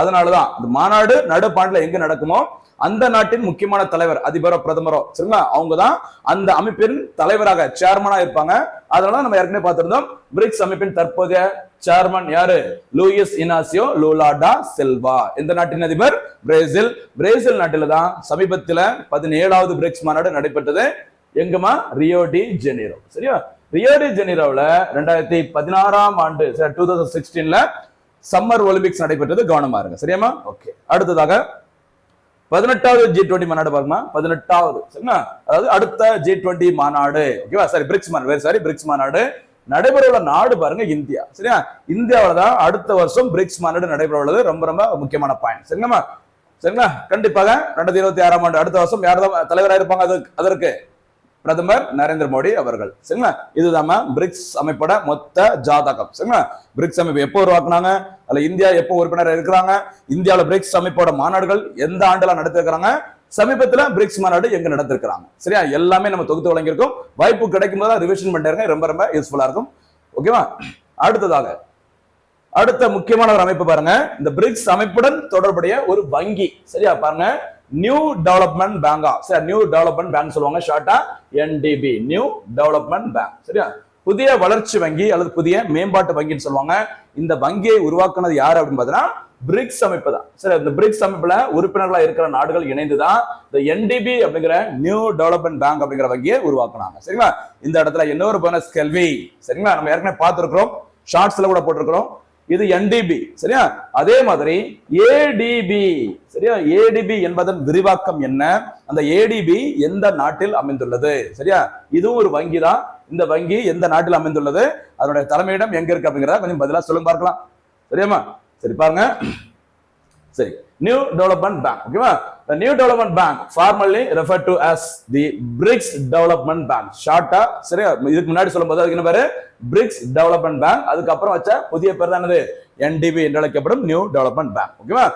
அதனாலதான் இந்த மாநாடு நடுப்பாண்டுல எங்க நடக்குமோ அந்த நாட்டின் முக்கியமான தலைவர், அதிபரோ பிரதமரோ, சரிங்களா, அவங்கதான் அந்த அமைப்பின் தலைவராக சேர்மனா இருப்பாங்க. அதனால நம்ம ஏற்கனவே பார்த்திருந்தோம், பிரிக்ஸ் அமைப்பின் தற்போதைய சேர்மன் யாரு, லூயிஸ் இனாசியோ லூலா டா சில்வா. எந்த நாட்டின் அதிபர், பிரேசில். பிரேசில் நாட்டில தான் சமீபத்தில் 17வது பிரிக்ஸ் மாநாடு நடைபெற்றது. எங்கம்மா, ரியோ டி ஜெனிரோ. சரியா, ரியோ டி ஜெனிரோவில் 2016ஆம் ஆண்டு 2016ல சம்மர் ஒலிம்பிக்ஸ் நடைபெற்றது. கவனமா இருங்க. சரியாமா, ஓகே. அடுத்ததாக 18வது G20 மாநாடு பாருங்க. 18வது, சரிங்களா, அதாவது அடுத்த G20 மாநாடு. ஓகேவா, சரி, பிரிக்ஸ் மாநாடு, சரி, பிரிக்ஸ் மாநாடு நடைபெற உள்ள நாடு பாருங்க, இந்தியா. சரியா, இந்தியாவில தான் அடுத்த வருஷம் பிரிக்ஸ் மாநாடு நடைபெற உள்ளது. ரொம்ப ரொம்ப முக்கியமான பாயிண்ட். சரிங்களா, சரிங்களா, கண்டிப்பாக 2026ஆம் ஆண்டு அடுத்த வருஷம் யார் தான் தலைவராக இருப்பாங்க, அதற்கு பிரதமர் நரேந்திர மோடி அவர்கள். சரிங்களா, இதுதான் பிரிக்ஸ் அமைப்போட மொத்த ஜாதகம். சரிங்களா, பிரிக்ஸ் அமைப்பு எப்போ உருவாக்குனாங்க, அதுல இந்தியா எப்போ உறுப்பினர் இருக்கிறாங்க, இந்தியாவில பிரிக்ஸ் அமைப்போட மாநாடுகள் எந்த ஆண்டுல நடத்திருக்கிறாங்க, சமீபத்துல பிரிக்ஸ் மாநாடு எங்க நடத்திருக்கிறாங்க. சரியா, எல்லாமே நம்ம தொகுத்து வழங்கியிருக்கோம். வாய்ப்பு கிடைக்கும் போது ரிவிஷன் பண்ணிருங்க, ரொம்ப ரொம்ப யூஸ்ஃபுல்லா இருக்கும். ஓகேவா, அடுத்ததாக அடுத்த முக்கியமான ஒரு அமைப்பு பாருங்க, இந்த பிரிக்ஸ் அமைப்புடன் தொடர்புடைய ஒரு வங்கி. சரியா, பாருங்க, நியூ டெவலப்மெண்ட் பேங்கா. சரி, நியூ டெவலப்மெண்ட் பேங்க் சொல்லுவாங்க, ஷார்ட்டா NDB, நியூ டெவலப்மெண்ட் பேங்க். சரியா, புதிய வளர்ச்சி வங்கி அல்லது புதிய மேம்பாட்டு வங்கின்னு சொல்லுவாங்க. இந்த வங்கியை உருவாக்குனது யாரு அப்படின்னு பாத்தீங்கன்னா பிரிக்ஸ் அமைப்பு தான். சரி, இந்த பிரிக்ஸ் அமைப்புல உறுப்பினர்களா இருக்கிற நாடுகள் இணைந்துதான் இந்த NDB அப்படிங்கிற நியூ டெவலப்மெண்ட் பேங்க் அப்படிங்கிற வங்கியை உருவாக்குனாங்க. சரிங்களா, இந்த இடத்துல இன்னொரு போனஸ் கேள்வி. சரிங்களா, நம்ம ஏற்கனவே பார்த்திருக்கிறோம், ஷார்ட்ஸ்ல கூட போட்டிருக்கிறோம். இது NDB. சரியா, அதே மாதிரி ADB. சரியா, ADB என்பதன் விரிவாக்கம் என்ன, அந்த ADB எந்த நாட்டில் அமைந்துள்ளது. சரியா, இதுவும் ஒரு வங்கி தான். இந்த வங்கி எந்த நாட்டில் அமைந்துள்ளது, அதனுடைய தலைமையிடம் எங்க இருக்கு அப்படிங்கிறத கொஞ்சம் பதிலா சொல்லுங்க பார்க்கலாம். சரியாமா? சரி பாருங்க. சரி, நியூ டெவலப்மெண்ட் பேங்க். ஓகேவா? The new development bank formerly referred to as the BRICS development bank. ஷார்ட்டா சரியா இதுக்கு முன்னாடி சொல்லும்போது அதுக்கு என்ன பேரு? BRICS development bank. அதுக்கு அப்புறம் வச்ச புதிய பேர் தான் என்னது? NDB என்று அழைக்கப்படும் நியூ டெவலப்மெண்ட் பேங்க். ஓகேவா?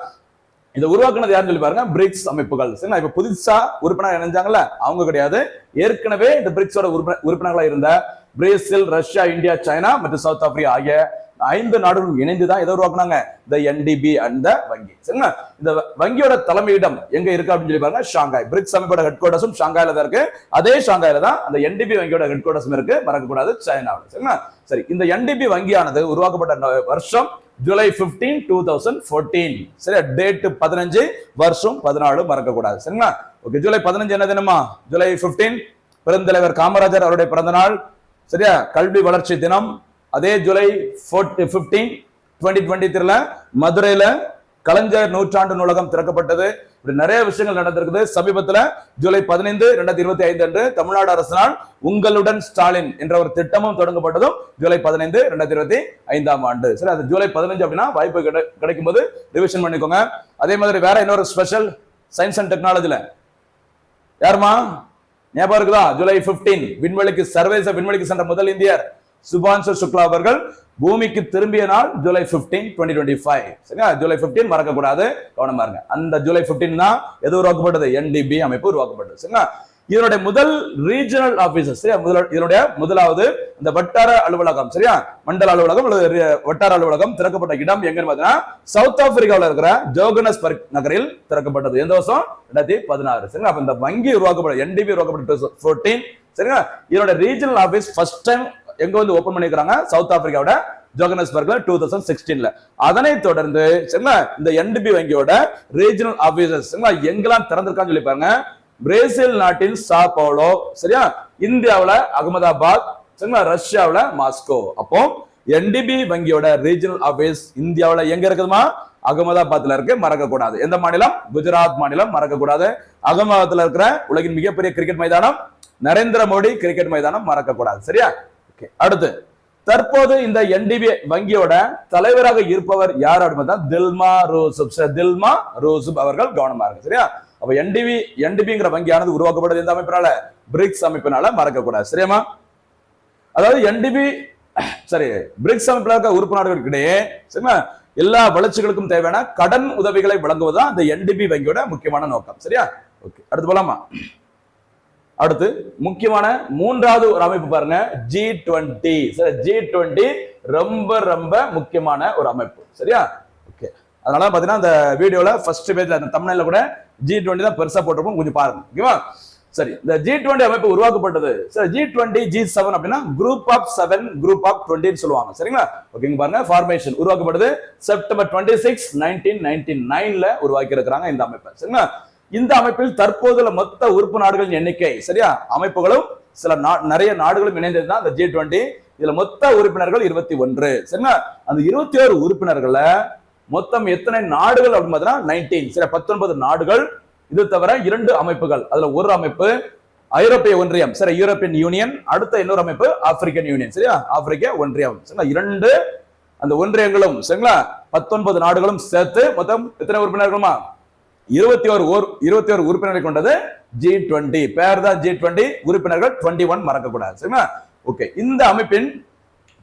இதை உருவாக்குனது யாருன்னு சொல்லி பாருங்க, பிரிக்ஸ் அமைப்புகள். சரிங்களா? இப்ப புதுசா உறுப்பினர் இணைஞ்சாங்கல்ல, அவங்க கிடையாது. ஏற்கனவே இந்த பிரிக்ஸோட உறுப்பினர்களா இருந்த பிரேசில், ரஷ்யா, இந்தியா, சைனா மற்றும் சவுத் ஆப்பிரிக்கா ஆகிய 5 நாடுகளும் இணைந்துதான் எதை உருவாக்குனாங்க? இந்த NDB அந்த வங்கி. சரிங்களா? இந்த வங்கியோட தலைமையிடம் எங்க இருக்கு அப்படின்னு சொல்லி பாருங்க, ஷாங்காய். பிரிக்ஸ் அமைப்போட ஹெட் குவார்டர்ஸும் ஷாங்காயில தான் இருக்கு. அதே ஷாங்காயில தான் அந்த NDB வங்கியோட ஹெட் குவார்டர்ஸும் இருக்கு. மறக்கக்கூடாது, சைனாவில். சரிங்களா? சரி, இந்த NDB வங்கியானது உருவாக்கப்பட்ட வருஷம் ஜூலை 15, 2014. சரியா? டேட் 15, வருஷம் 14, மறக்க கூடாது. சரிங்களா? ஓகே, ஜூலை 15 என்ன தினமா? ஜூலை 15 பெருந்தலைவர் காமராஜர் அவருடைய பிறந்த நாள். சரியா? கல்வி வளர்ச்சி தினம். அதே ஜூலை 15, 2023 மதுரையில கலைஞர் நூற்றாண்டு நூலகம் திறக்கப்பட்டது. இப்படி நிறைய விஷயங்கள் நடந்திருக்குது. சமீபத்துல ஜூலை 15, 2025 அன்று தமிழ்நாடு அரசினால் உங்களுடன் ஸ்டாலின் என்ற ஒரு திட்டமும் தொடங்கப்பட்டதும் ஜூலை 15, 2025 ஆண்டு. சரி, அது ஜூலை 15 அப்படின்னா வாய்ப்பு கிடைக்கும் போது ரிவிஷன் பண்ணிக்கோங்க. அதே மாதிரி வேற இன்னொரு ஸ்பெஷல் சயின்ஸ் அண்ட் டெக்னாலஜில யாருமா ஞாபகம் இருக்குதா? ஜூலை 15 விண்வெளிக்கு சர்வதேச விண்வெளிக்கு சென்ற முதல் இந்தியர் சுபான்சு சுக்லா அவர்கள் பூமிக்கு திரும்பிய நாள் ஜூலை 15, 2025. சரியா? ஜூலை 15 மறக்க கூடாது, கவனமா இருங்க. அந்த ஜூலை 15 தான் எது உருவாக்கப்பட்டது? NDB அமைப்பு உருவாக்கப்பட்டது. சரிங்களா? இதனுடைய முதல் ரீஜனல் ஆபீசர். சரியா? இதனுடைய முதலாவது இந்த வட்டார அலுவலகம், சரியா, மண்டல அலுவலகம் அல்லது வட்டார அலுவலகம் திறக்கப்பட்ட இடம் எங்கன்னு பார்த்தீங்கன்னா சவுத் ஆப்பிரிக்காவில் இருக்கிற ஜோகனஸ்பர்க் நகரில் திறக்கப்பட்டது. எந்த வருஷம்? 2016. சரிங்களா? அப்ப இந்த வங்கி உருவாக்கப்பட்ட NDB உருவாக்கப்பட்ட 2014. சரிங்களா? இதோட ரீஜனல் ஆபீஸ் ஃபர்ஸ்ட் டைம் எங்க வந்து ஓபன் பண்ணிருக்காங்க? சவுத் ஆப்பிரிக்காவோட ஜோகனஸ்பர்க்ல 2016. அதனை தொடர்ந்து சரிங்களா இந்த NDB வங்கியோட ரீஜனல் ஆபீசர்ஸ் எங்கெல்லாம் திறந்திருக்கான்னு சொல்லி பாருங்க. பிரேசில் நாட்டின் சா பவுலோ, சரியா, இந்தியாவுல அகமதாபாத், சரிங்களா, ரஷ்யாவுல மாஸ்கோ. அப்போ NDB வங்கியோட ரீஜனல் ஆபீஸ் இந்தியாவுல எங்க இருக்குதுமா? அகமதாபாத்ல இருக்கு, மறக்க கூடாது. எந்த மாநிலம்? குஜராத் மாநிலம், மறக்க கூடாது. அகமதாபாத்ல இருக்கிற உலகின் மிகப்பெரிய கிரிக்கெட் மைதானம் நரேந்திர மோடி கிரிக்கெட் மைதானம், மறக்க கூடாது. சரியா? அடுத்து தற்போது இந்த NDB வங்கியோட தலைவராக இருப்பவர் யார் அப்படின்னா தில்மா ரோசப். தில்மா ரோசப் அவர்கள், கவனமா இருக்கு. சரியா? அப்ப NDBங்கிற வங்கியானது உருவாக்கப்பட்டது இந்த அமைப்பினால, பிரிக்ஸ் அமைப்பினால, மறக்க கூடாது. சரியாமா? அதாவது NDB சரி பிரிக்ஸ் அமைப்பில் இருக்க உறுப்பு நாடுகளுக்கிடையே சரிங்களா எல்லா வளர்ச்சிகளுக்கும் தேவையான கடன் உதவிகளை வழங்குவதுதான் இந்த NDB வங்கியோட முக்கியமான நோக்கம். சரியா? ஓகே, அடுத்து போலாமா? அடுத்து முக்கியமான மூன்றாவது ஒரு அமைப்பு பாருங்க, G20. சரி, G20 ரொம்ப ரொம்ப முக்கியமான ஒரு அமைப்பு. சரியா? ஓகே, அதனால பாத்தீங்கன்னா இந்த வீடியோல ஃபர்ஸ்ட் பேஜ்ல அந்த தம்ப்நெயில்ல கூட G20 தான் பெருசா போட்டிருப்போம், கொஞ்சம் பாருங்க. ஓகேவா? சரி, இந்த G20 அமைப்பு உருவாக்கப்பட்டது. சரி, G20 G7 அப்படின்னா குரூப் ஆஃப் 7 குரூப் ஆஃப் 20 சொல்லுவாங்க. சரிங்களா? ஓகேங்க, பாருங்க ஃபார்மேஷன் உருவாக்கப்பட்டது செப்டம்பர் 26, 1999 உருவாக்கி இருக்கிறாங்க இந்த அமைப்பை. சரிங்களா? இந்த அமைப்பில் தற்போதுள்ள மொத்த உறுப்பு நாடுகளின் எண்ணிக்கை, சரியா, அமைப்புகளும் சில நிறைய நாடுகளும் இணைந்ததுதான் இந்த G20. இதுல மொத்த உறுப்பினர்கள் 21. சரிங்களா? அந்த 21 உறுப்பினர்கள்ல மொத்தம் எத்தனை நாடுகள் அப்படின்னு பார்த்தீங்கன்னா 19. சரி, 19 நாடுகள். இது தவிர 2 அமைப்புகள். அதுல ஒரு அமைப்பு ஐரோப்பிய ஒன்றியம், சரி, யூரோப்பியன் யூனியன். அடுத்த இன்னொரு அமைப்பு ஆப்பிரிக்கன் யூனியன், சரியா, ஆப்பிரிக்க ஒன்றியம். சரிங்களா? 2 அந்த ஒன்றியங்களும் சரிங்களா 19 நாடுகளும் சேர்த்து மொத்தம் எத்தனை உறுப்பினர்களுமா? 21 உறுப்பினர்களை கொண்டது G20. பேர் தான் G20. உறுப்பினர்கள் 21, மறக்க கூடாது. சரிங்களா? ஓகே, இந்த அமைப்பின்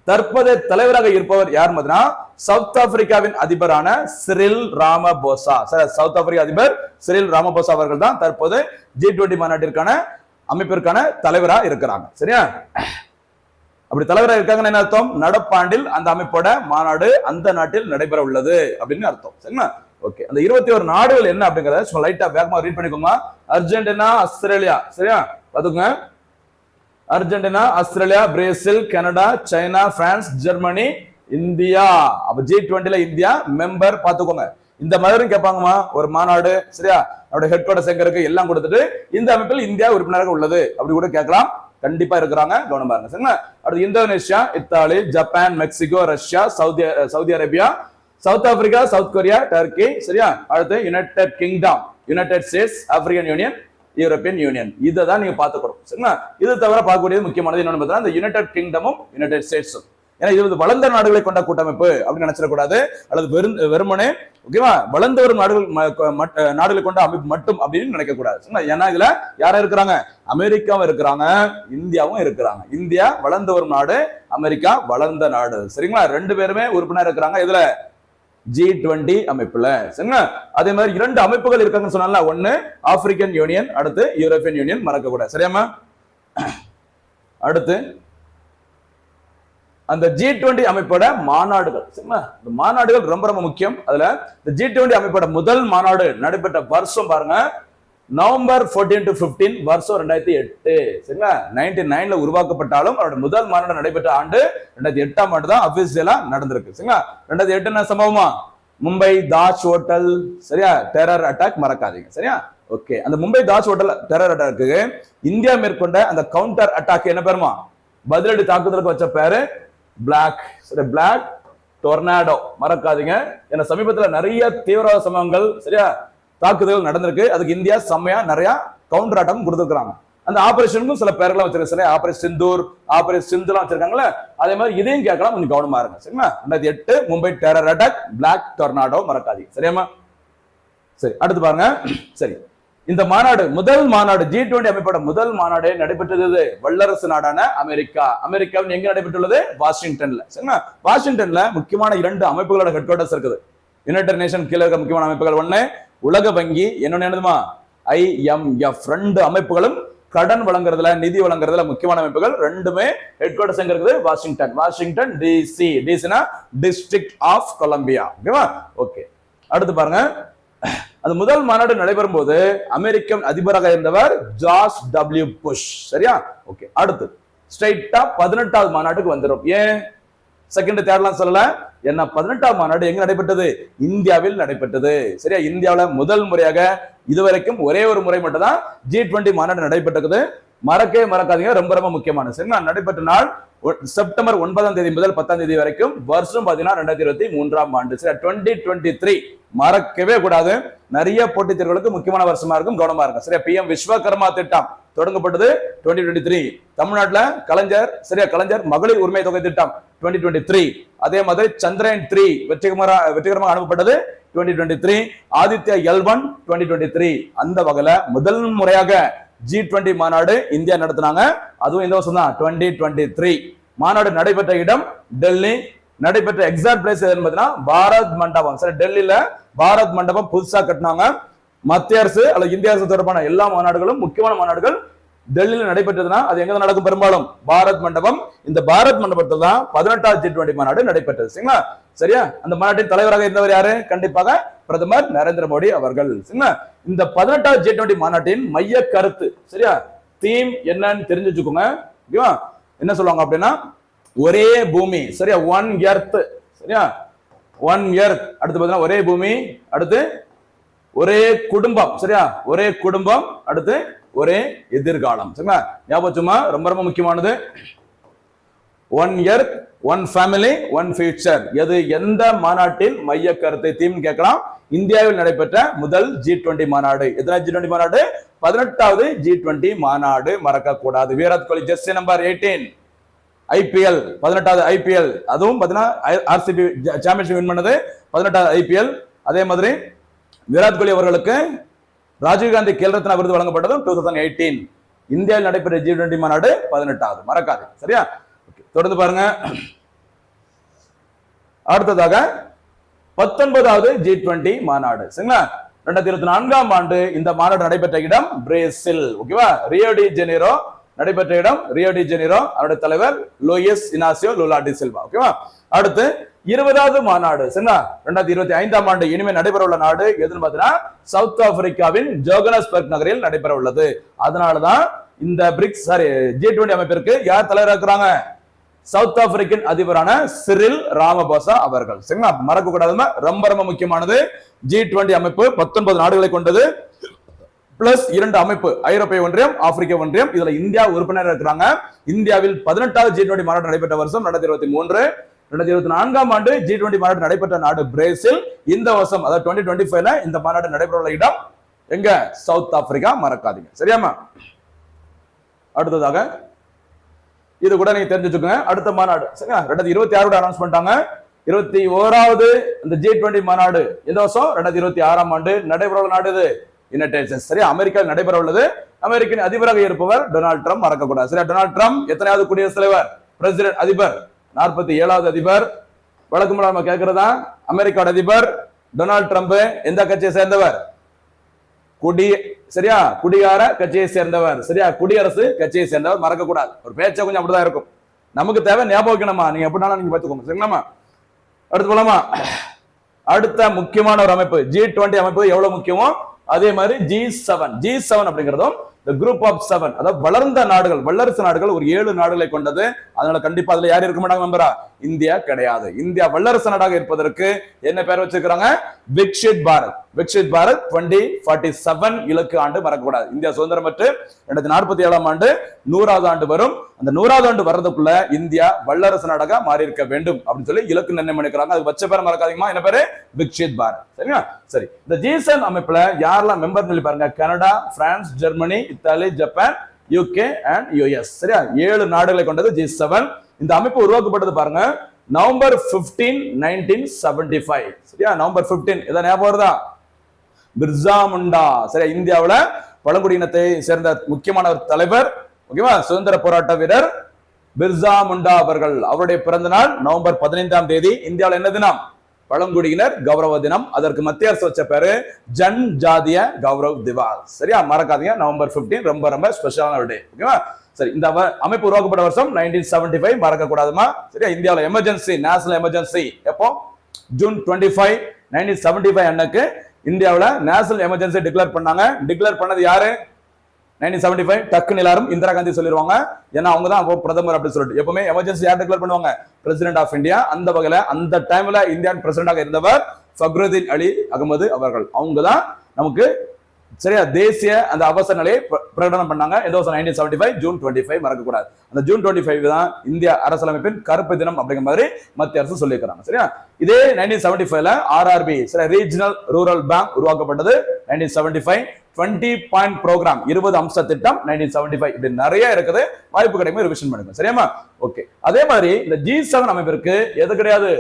தற்போதைய தலைவராக இருப்பவர் யார்? சவுத் ஆப்பிரிக்காவின் அதிபரான சிரில் ராமபோசா. சவுத் ஆப்பிரிக்கா அதிபர் சிரில் ராமபோசா அவர்கள் தான் தற்போது G20 மாநாட்டிற்கான அமைப்பிற்கான தலைவரா இருக்கிறாங்க. சரியா? அப்படி தலைவராக இருக்காங்கன்னு என்ன அர்த்தம்? நடப்பாண்டில் அந்த அமைப்போட மாநாடு அந்த நாட்டில் நடைபெற உள்ளது அப்படின்னு அர்த்தம். சரிங்களா? ஓகே, அந்த 21 நாடுகள் என்ன அப்படிங்கறத லைட்டா வேகமா ரீட் பண்ணிக்கோங்க. அர்ஜென்டினா, ஆஸ்திரேலியா, சரியா, பாத்துங்க. Argentina, Australia, Brazil, Canada, China, France, Germany, India. அப்ப G20 இந்தியா மெம்பர், பாத்துக்கோங்க. இந்த மாதிரி கேட்பாங்கம்மா ஒரு மாநாடு, சரியா, அவருடைய ஹெட் குவார்டர்ஸ் எங்க இருக்கு எல்லாம் கொடுத்துட்டு இந்த அமைப்பில் இந்தியா உறுப்பினராக உள்ளது அப்படி கூட கேட்கலாம். கண்டிப்பா இருக்கிறாங்க, கவனமா இருங்க. சரிங்களா? அடுத்து Indonesia, Italy, Japan, Mexico, Russia, Saudi Arabia, south Africa, south Korea, Turkey, சரியா. அடுத்து United kingdom, United states, African union, European union. இதை தான் நீங்க பாத்துக்கணும். சரிங்களா? இது தவிர பார்க்கக்கூடியது முக்கியமானது என்னன்னு பார்த்தா இந்த யுனைடெட் கிங்டமும் யுனைடெட் ஸ்டேட்ஸும். ஏன்னா இது வந்து வளர்ந்த நாடுகளை கொண்ட கூட்டமைப்பு அப்படின்னு நினைச்சிடக்கூடாது, அல்லது வெறுமனே ஓகேவா வளர்ந்து வரும் நாடுகளை கொண்ட அமைப்பு மட்டும் அப்படின்னு நினைக்க கூடாது. ஏன்னா இதுல யாரும் இருக்கிறாங்க, அமெரிக்காவும் இருக்கிறாங்க, இந்தியாவும் இருக்கிறாங்க. இந்தியா வளர்ந்து வரும் நாடு, அமெரிக்கா வளர்ந்த நாடு. சரிங்களா, ரெண்டு பேருமே உறுப்பினர் இருக்கிறாங்க இதுல G20 அமைப்புல. சரிங்களா, அதே மாதிரி 2 அமைப்புகள் இருக்காங்கன்னு சொன்னால, ஒன்னு ஆப்பிரிக்கன் யூனியன், அடுத்து யூரோப்பியன் யூனியன், மறக்க கூடாது. சரியாமா, அடுத்து அந்த G20 அமைப்போட மாநாடுகள். சரிங்களா, இந்த மாநாடுகள் ரொம்ப ரொம்ப முக்கியம். அதுல இந்த G20 அமைப்போட முதல் மாநாடு நடைபெற்ற வருஷம் பாருங்க, நவம்பர் 14 to 15 வருஷம் 2008. சரிங்களா, 99ல உருவாக்கப்பட்டாலும் அவரோட முதல் மாநாடு நடைபெற்ற ஆண்டு 2008ஆம் ஆண்டு தான் அபிஷியலா நடந்திருக்கு. சரிங்களா, 2008 என்ன சம்பவமா, மும்பை தாஜ் ஹோட்டல், சரியா, டெரர் அட்டாக் மறக்காதீங்க. சரியா, ஓகே. அந்த Mumbai Taj hotel terror attack India மேற்கொண்ட அந்த கவுண்டர் அட்டாக் என்ன பேருமா, பதிலடி தாக்குதலுக்கு வச்ச பேரு பிளாக், சரி, பிளாக் டொர்னாடோ மறக்காதீங்க. ஏன்னா சமீபத்துல நிறைய தீவிரவாத சம்பவங்கள், சரியா, தாக்குதல்கள் நடந்திருக்கு. அதுக்கு இந்தியா செம்மையா நிறைய கவுண்டர் அட்டாக் கொடுத்துருக்காங்க. அந்த ஆபரேஷனுக்கும் சில பேர்லாம் வச்சிருக்காங்க, ஆபரேஷன் சிந்தூர், ஆபரேஷன் சிந்துலாம் வச்சிருக்காங்களே, அதே மாதிரி இதையும் கேட்கலாம், கொஞ்சம் கவனமா இருங்க. சரிங்களா, 2008 Mumbai terror attack, black tornado மறக்காதீங்க. சரியாமா, சரி, அடுத்து பாருங்க. சரி, இந்த மாநாடு, முதல் மாநாடு G20 அமைப்போட முதல் மாநாடு நடைபெற்றது வல்லரசு நாடான அமெரிக்கா. அமெரிக்காவில் எங்க நடைபெற்றுள்ளது, வாஷிங்டன்ல. சரிங்களா, வாஷிங்டன்ல முக்கியமான 2 அமைப்புகளோட ஹெட் குவார்டர்ஸ் இருக்குது. யுனைடெட் நேஷன் கீழே இருக்க முக்கியமான அமைப்புகள், ஒண்ணு உலக வங்கி, இன்னொன்னு என்னதுமா IMF. 2 அமைப்புகளும் கடன் வழங்குறதுல, நிதி வழங்குறதுல முக்கியமான அமைப்புகள். ரெண்டுமே ஹெட் குவார்டர்ஸ் எங்க இருக்குது, வாஷிங்டன். வாஷிங்டன் DC, டிசினா டிஸ்ட்ரிக்ட் ஆஃப் கொலம்பியா. ஓகேவா, ஓகே. அடுத்து பாருங்க, அந்த முதல் மாநாடு நடைபெறும் போது அமெரிக்க அதிபராக இருந்தவர் ஜார்ஜ் W. புஷ். சரியா, ஓகே. அடுத்து ஸ்ட்ரைட்டா 18வது மாநாட்டுக்கு வந்துடும். ஏன் செகண்ட் தேர்ட்லாம் சொல்லல, ஏன்னா 18வது மாநாடு எங்க நடைபெற்றது, இந்தியாவில் நடைபெற்றது. சரியா, இந்தியாவில் முதல் முறையாக இதுவரைக்கும் ஒரே ஒரு முறை மட்டும் தான் G20 மாநாடு நடைபெற்றது. மறக்கவே மறக்காதீங்க, ரொம்ப ரொம்ப முக்கியமான. சரிங்களா, நடைபெற்ற நாள் செப்டம்பர் 9ஆம் தேதி முதல் 10ஆம் தேதி வரைக்கும், வருஷம் பாத்தீங்கன்னா 2023ஆம் ஆண்டு. சரி, 2023 மறக்கவே கூடாது. நிறைய போட்டித் தேர்வுகளுக்கு முக்கியமான வருஷமா இருக்கும், கவனமா இருக்கும். சரியா, PM விஸ்வகர்மா திட்டம் தொடங்கப்பட்டது 2023. தமிழ்நாட்டுல கலைஞர், சரியா, கலைஞர் மகளிர் உரிமை தொகை திட்டம் 2023. அதே மாதிரி சந்திரயான் 3 வெற்றிகரமாக அனுப்பப்பட்டது 2023. ஆதித்யா L1 2023. அந்த வகையில முதல் முறையாக G20 மாநாடு இந்தியா நடத்தினாங்க. அதுவும் இந்த வருஷம் தான் 2023. மாநாடு நடைபெற்ற இடம் டெல்லி. நடைபெற்ற எக்ஸாக்ட் பிளேஸ் எதுன்னு பாரத் மண்டபம். சரி, டெல்லியில பாரத் மண்டபம் புதுசா கட்டினாங்க. மத்திய அரசு அல்லது இந்திய அரசு தொடர்பான எல்லா மாநாடுகளும், முக்கியமான மாநாடுகள் டெல்லியில நடைபெற்றதுன்னா அது எங்க நடக்கும், பெரும்பாலும் பாரத் மண்டபம். இந்த பாரத் மண்டபத்தில் தான் 18வது G20 மாநாடு நடைபெற்றது. சரிங்களா, சரியா. அந்த மாநாட்டின் தலைவராக இருந்தவர் யாரு, கண்டிப்பாக பிரதமர் நரேந்திர மோடி அவர்கள். சரிங்களா, இந்த 18வது G20 மாநாட்டின் மைய கருத்து, சரியா, தீம் என்னன்னு தெரிஞ்சு வச்சுக்கோங்க. ஓகேவா, என்ன சொல்லுவாங்க அப்படின்னா, ஒரே பூமி. சரியா, ஒன் எர்த். சரியா, ஒன் எர்த். அடுத்து பாத்தீங்கன்னா ஒரே பூமி, அடுத்து ஒரே குடும்பம். சரியா, ஒரே குடும்பம், அடுத்து ஒரே எதிர்காலம். சரிங்களா, ஞாபகம் ரொம்ப ரொம்ப முக்கியமானது. One earth, one family, one future. எது எந்த மாநாட்டின் மைய கருத்தை தீம் கேட்கலாம். இந்தியாவில் நடைபெற்ற முதல் G20 மாநாடு. எத்தனை G20 மாநாடு, 18வது G20 மாநாடு, மறக்க கூடாது. Virat Kohli Jersey number 18, IPL 18வது IPL, அதுவும் பாத்தீங்கன்னா RCB சாம்பியன்ஷிப் வின் பண்ணது 18வது IPL. அதே மாதிரி விராட் கோலி அவர்களுக்கு ராஜீவ்காந்தி கேல் ரத்னா விருது வழங்கப்பட்டதும் 2018. இந்தியாவில் நடைபெற்ற G20 மாநாடு 18வது, மறக்காது. சரியா, தொடர்ந்து பாருங்க. அடுத்ததாக 19வது G20 மாநாடு. சரிங்களா, 2024ஆம் ஆண்டு இந்த மாநாடு நடைபெற்ற இடம் பிரேசில். ஓகேவா, ரியோ டி ஜெனீரோ நடைபெற்ற இடம் ரியோ டி ஜெனீரோ. அவருடைய தலைவர் Luiz Inácio Lula da Silva. ஓகேவா, அடுத்து 20வது மாநாடு. சரிங்களா, 2025ஆம் ஆண்டு இனிமே நடைபெற உள்ள நாடு எதுன்னு பாத்தீங்கன்னா சவுத் ஆப்பிரிக்காவின் ஜோகனஸ்பர்க் நகரில் நடைபெற உள்ளது. அதனாலதான் இந்த பிரிக்ஸ் G20 அமைப்பிற்கு யார் தலைவராக இருக்கிறாங்க, சவுத் ஆப்பிரிக்கன் அதிபரான சிரில் ராமபோசா அவர்கள். சரிங்களா, மறக்க கூடாதுன்னா ரொம்ப ரொம்ப முக்கியமானது. G20 அமைப்பு 19 நாடுகளை கொண்டது, பிளஸ் 2 அமைப்பு, ஐரோப்பிய ஒன்றியம், ஆப்பிரிக்க ஒன்றியம். இதுல இந்தியா உறுப்பினர் இருக்கிறாங்க. இந்தியாவில் 18வது G20 மாநாடு நடைபெற்ற வருஷம் 2023. 2024ஆம் ஆண்டு G20 மாநாடு நடைபெற்ற நாடு பிரேசில். இந்த வருஷம் அதாவது 2025ல இந்த மாநாடு நடைபெற உள்ள இடம் எங்க, சவுத் ஆப்பிரிக்கா, மறக்காதீங்க. சரியாமா, அடுத்ததாக இது கூட நீங்க தெரிஞ்சு வச்சுக்கோங்க. அடுத்த மாநாடு சரிங்களா 2026 அனௌன்ஸ் பண்ணிட்டாங்க. 21வது இந்த G20 மாநாடு எந்த வருஷம் 2026ஆம் ஆண்டு நடைபெற உள்ள நாடு இது யுனைடெட் ஸ்டேட்ஸ். சரியா அமெரிக்காவில் நடைபெற உள்ளது. அமெரிக்கன் அதிபராக இருப்பவர் டொனால்ட் ட்ரம்ப், மறக்கக்கூடாது. சரியா டொனால்ட் ட்ரம்ப் எத்தனையாவது குடியரசுத் தலைவர்? பிரசிடென்ட், அதிபர், 47வது அதிபர். வழக்கம் நம்ம கேட்கிறதா அமெரிக்காவோட அதிபர் டொனால்ட் ட்ரம்ப் எந்த கட்சியை சேர்ந்தவர்? சரியா குடியார கட்சியை சேர்ந்தவர். சரியா குடியரசு கட்சியை சேர்ந்தவர், மறக்க கூடாது. ஒரு பேச்ச கொஞ்சம் அப்படிதான் இருக்கும். நமக்கு தேவை ஞாபகம் வைக்கணுமா, நீங்க எப்படினாலும் நீங்க பார்த்துக்கோங்க. சரிங்களா? அடுத்து போலாமா? அடுத்த முக்கியமான ஒரு அமைப்பு G20 அமைப்பு எவ்வளவு முக்கியமோ அதே மாதிரி G7 அப்படிங்கிறதும் the group of 7, அதாவது வளர்ந்த நாடுகள், வல்லரசு நாடுகள் ஒரு 7 நாடுகளை கொண்டது. அதனால கண்டிப்பா அதுல யார் இருக்க மாட்டாங்க மெம்பரா? இந்தியா கிடையாது. இந்தியா வல்லரசு நாடாக இருப்பதற்கு என்ன பேர் வச்சிருக்காங்க? விக்ஷித் பாரத். விக்ஷித் பாரத் 2047 இலக்கு ஆண்டு மறக்கக்கூடாது. இந்தியா சுதந்திரம் பெற்று 2047ஆம் ஆண்டு 100வது ஆண்டு வரும். அந்த 100வது ஆண்டு வர்றதுக்குள்ள இந்தியா வல்லரசு நாடாக மாறி இருக்க வேண்டும் அப்படின்னு சொல்லி இலக்கு நிர்ணயம் பண்ணிக்கிறாங்க. அது வச்ச பேரை மறக்காதீங்கம்மா. என்ன பேரு? விக்ஷித் பாரத். சரிங்களா? சரி, இந்த G7 அமைப்புல யாரெல்லாம் மெம்பர் சொல்லி பாருங்க. Canada, France, Germany, Italy, Japan, UK and US. சரியா 7 நாடுகளை கொண்டது G7. இந்த அமைப்பு உருவாக்கப்பட்டது பாருங்க நவம்பர் 15, 1975. சரியா நவம்பர் 15 இதை ஞாபகம் வருதா? பிர்சா முண்டா. சரியா இந்தியாவுல பழங்குடியினத்தை சேர்ந்த முக்கியமான ஒரு தலைவர், ஓகேவா, சுதந்திர போராட்ட வீரர் பிர்சா முண்டா அவர்கள். அவருடைய பிறந்த நாள் நவம்பர் 15ஆம் தேதி. இந்தியாவில் என்ன தினம்? பழங்குடியினர் கௌரவ தினம். அதற்கு மத்திய அரசு வச்ச பேரு ஜன் ஜாதிய கௌரவ் திவாஸ். சரியா மறக்காதீங்க. நவம்பர் 15 ரொம்ப ரொம்ப ஸ்பெஷலான ஒரு டே. ஓகேவா? சரி, இந்த அமைப்பு உருவாக்கப்பட்ட வருஷம் 1975, மறக்க கூடாதுமா. சரியா இந்தியாவில் எமர்ஜென்சி, நேஷனல் எமர்ஜென்சி எப்போ? ஜூன் 25, 1975 அன்னைக்கு இந்தியாவில் நேஷனல் எமர்ஜென்சி டிக்ளேர் பண்ணாங்க. டிக்ளேர் பண்ணது யாரு? 1975. டக்குன்னு எல்லாரும் இந்திரா காந்தி சொல்லிடுவாங்க. ஏன்னா அவங்க தான் பிரதமர் அப்படின்னு சொல்லிட்டு. எப்பவுமே எமர்ஜென்சி யார் டிக்ளேர் பண்ணுவாங்க? President of India. அந்த வகையில அந்த டைம்ல இந்தியன் பிரசிடென்டாக இருந்தவர் ஃபக்ருதீன் அலி அகமது அவர்கள். அவங்க தான் நமக்கு சரியா தேசிய அந்த அவசர நிலையை பிரகடனம் பண்ணாங்க. 1975 ஜூன் 25, மறக்க கூடாது. அந்த ஜூன் 25 தான் இந்திய அரசியலமைப்பின் கருப்பு தினம் அப்படிங்கிற மாதிரி மத்திய அரசு சொல்லியிருக்கிறாங்க. சரியா இதே 1975ல RRB சரியா ரீஜனல் ரூரல் பேங்க் உருவாக்கப்பட்டது. 1975 20 பாயிண்ட் ப்ரோக்ராம், 20 அம்ச திட்டம் 1975. இப்படி நிறைய இருக்குது. வாய்ப்பு கிடைக்கும் ரிவிஷன் பண்ணுங்க. சரியாமா? ஓகே. அதே மாதிரி இந்த G7 அமைப்பிற்கு எது கிடையாது?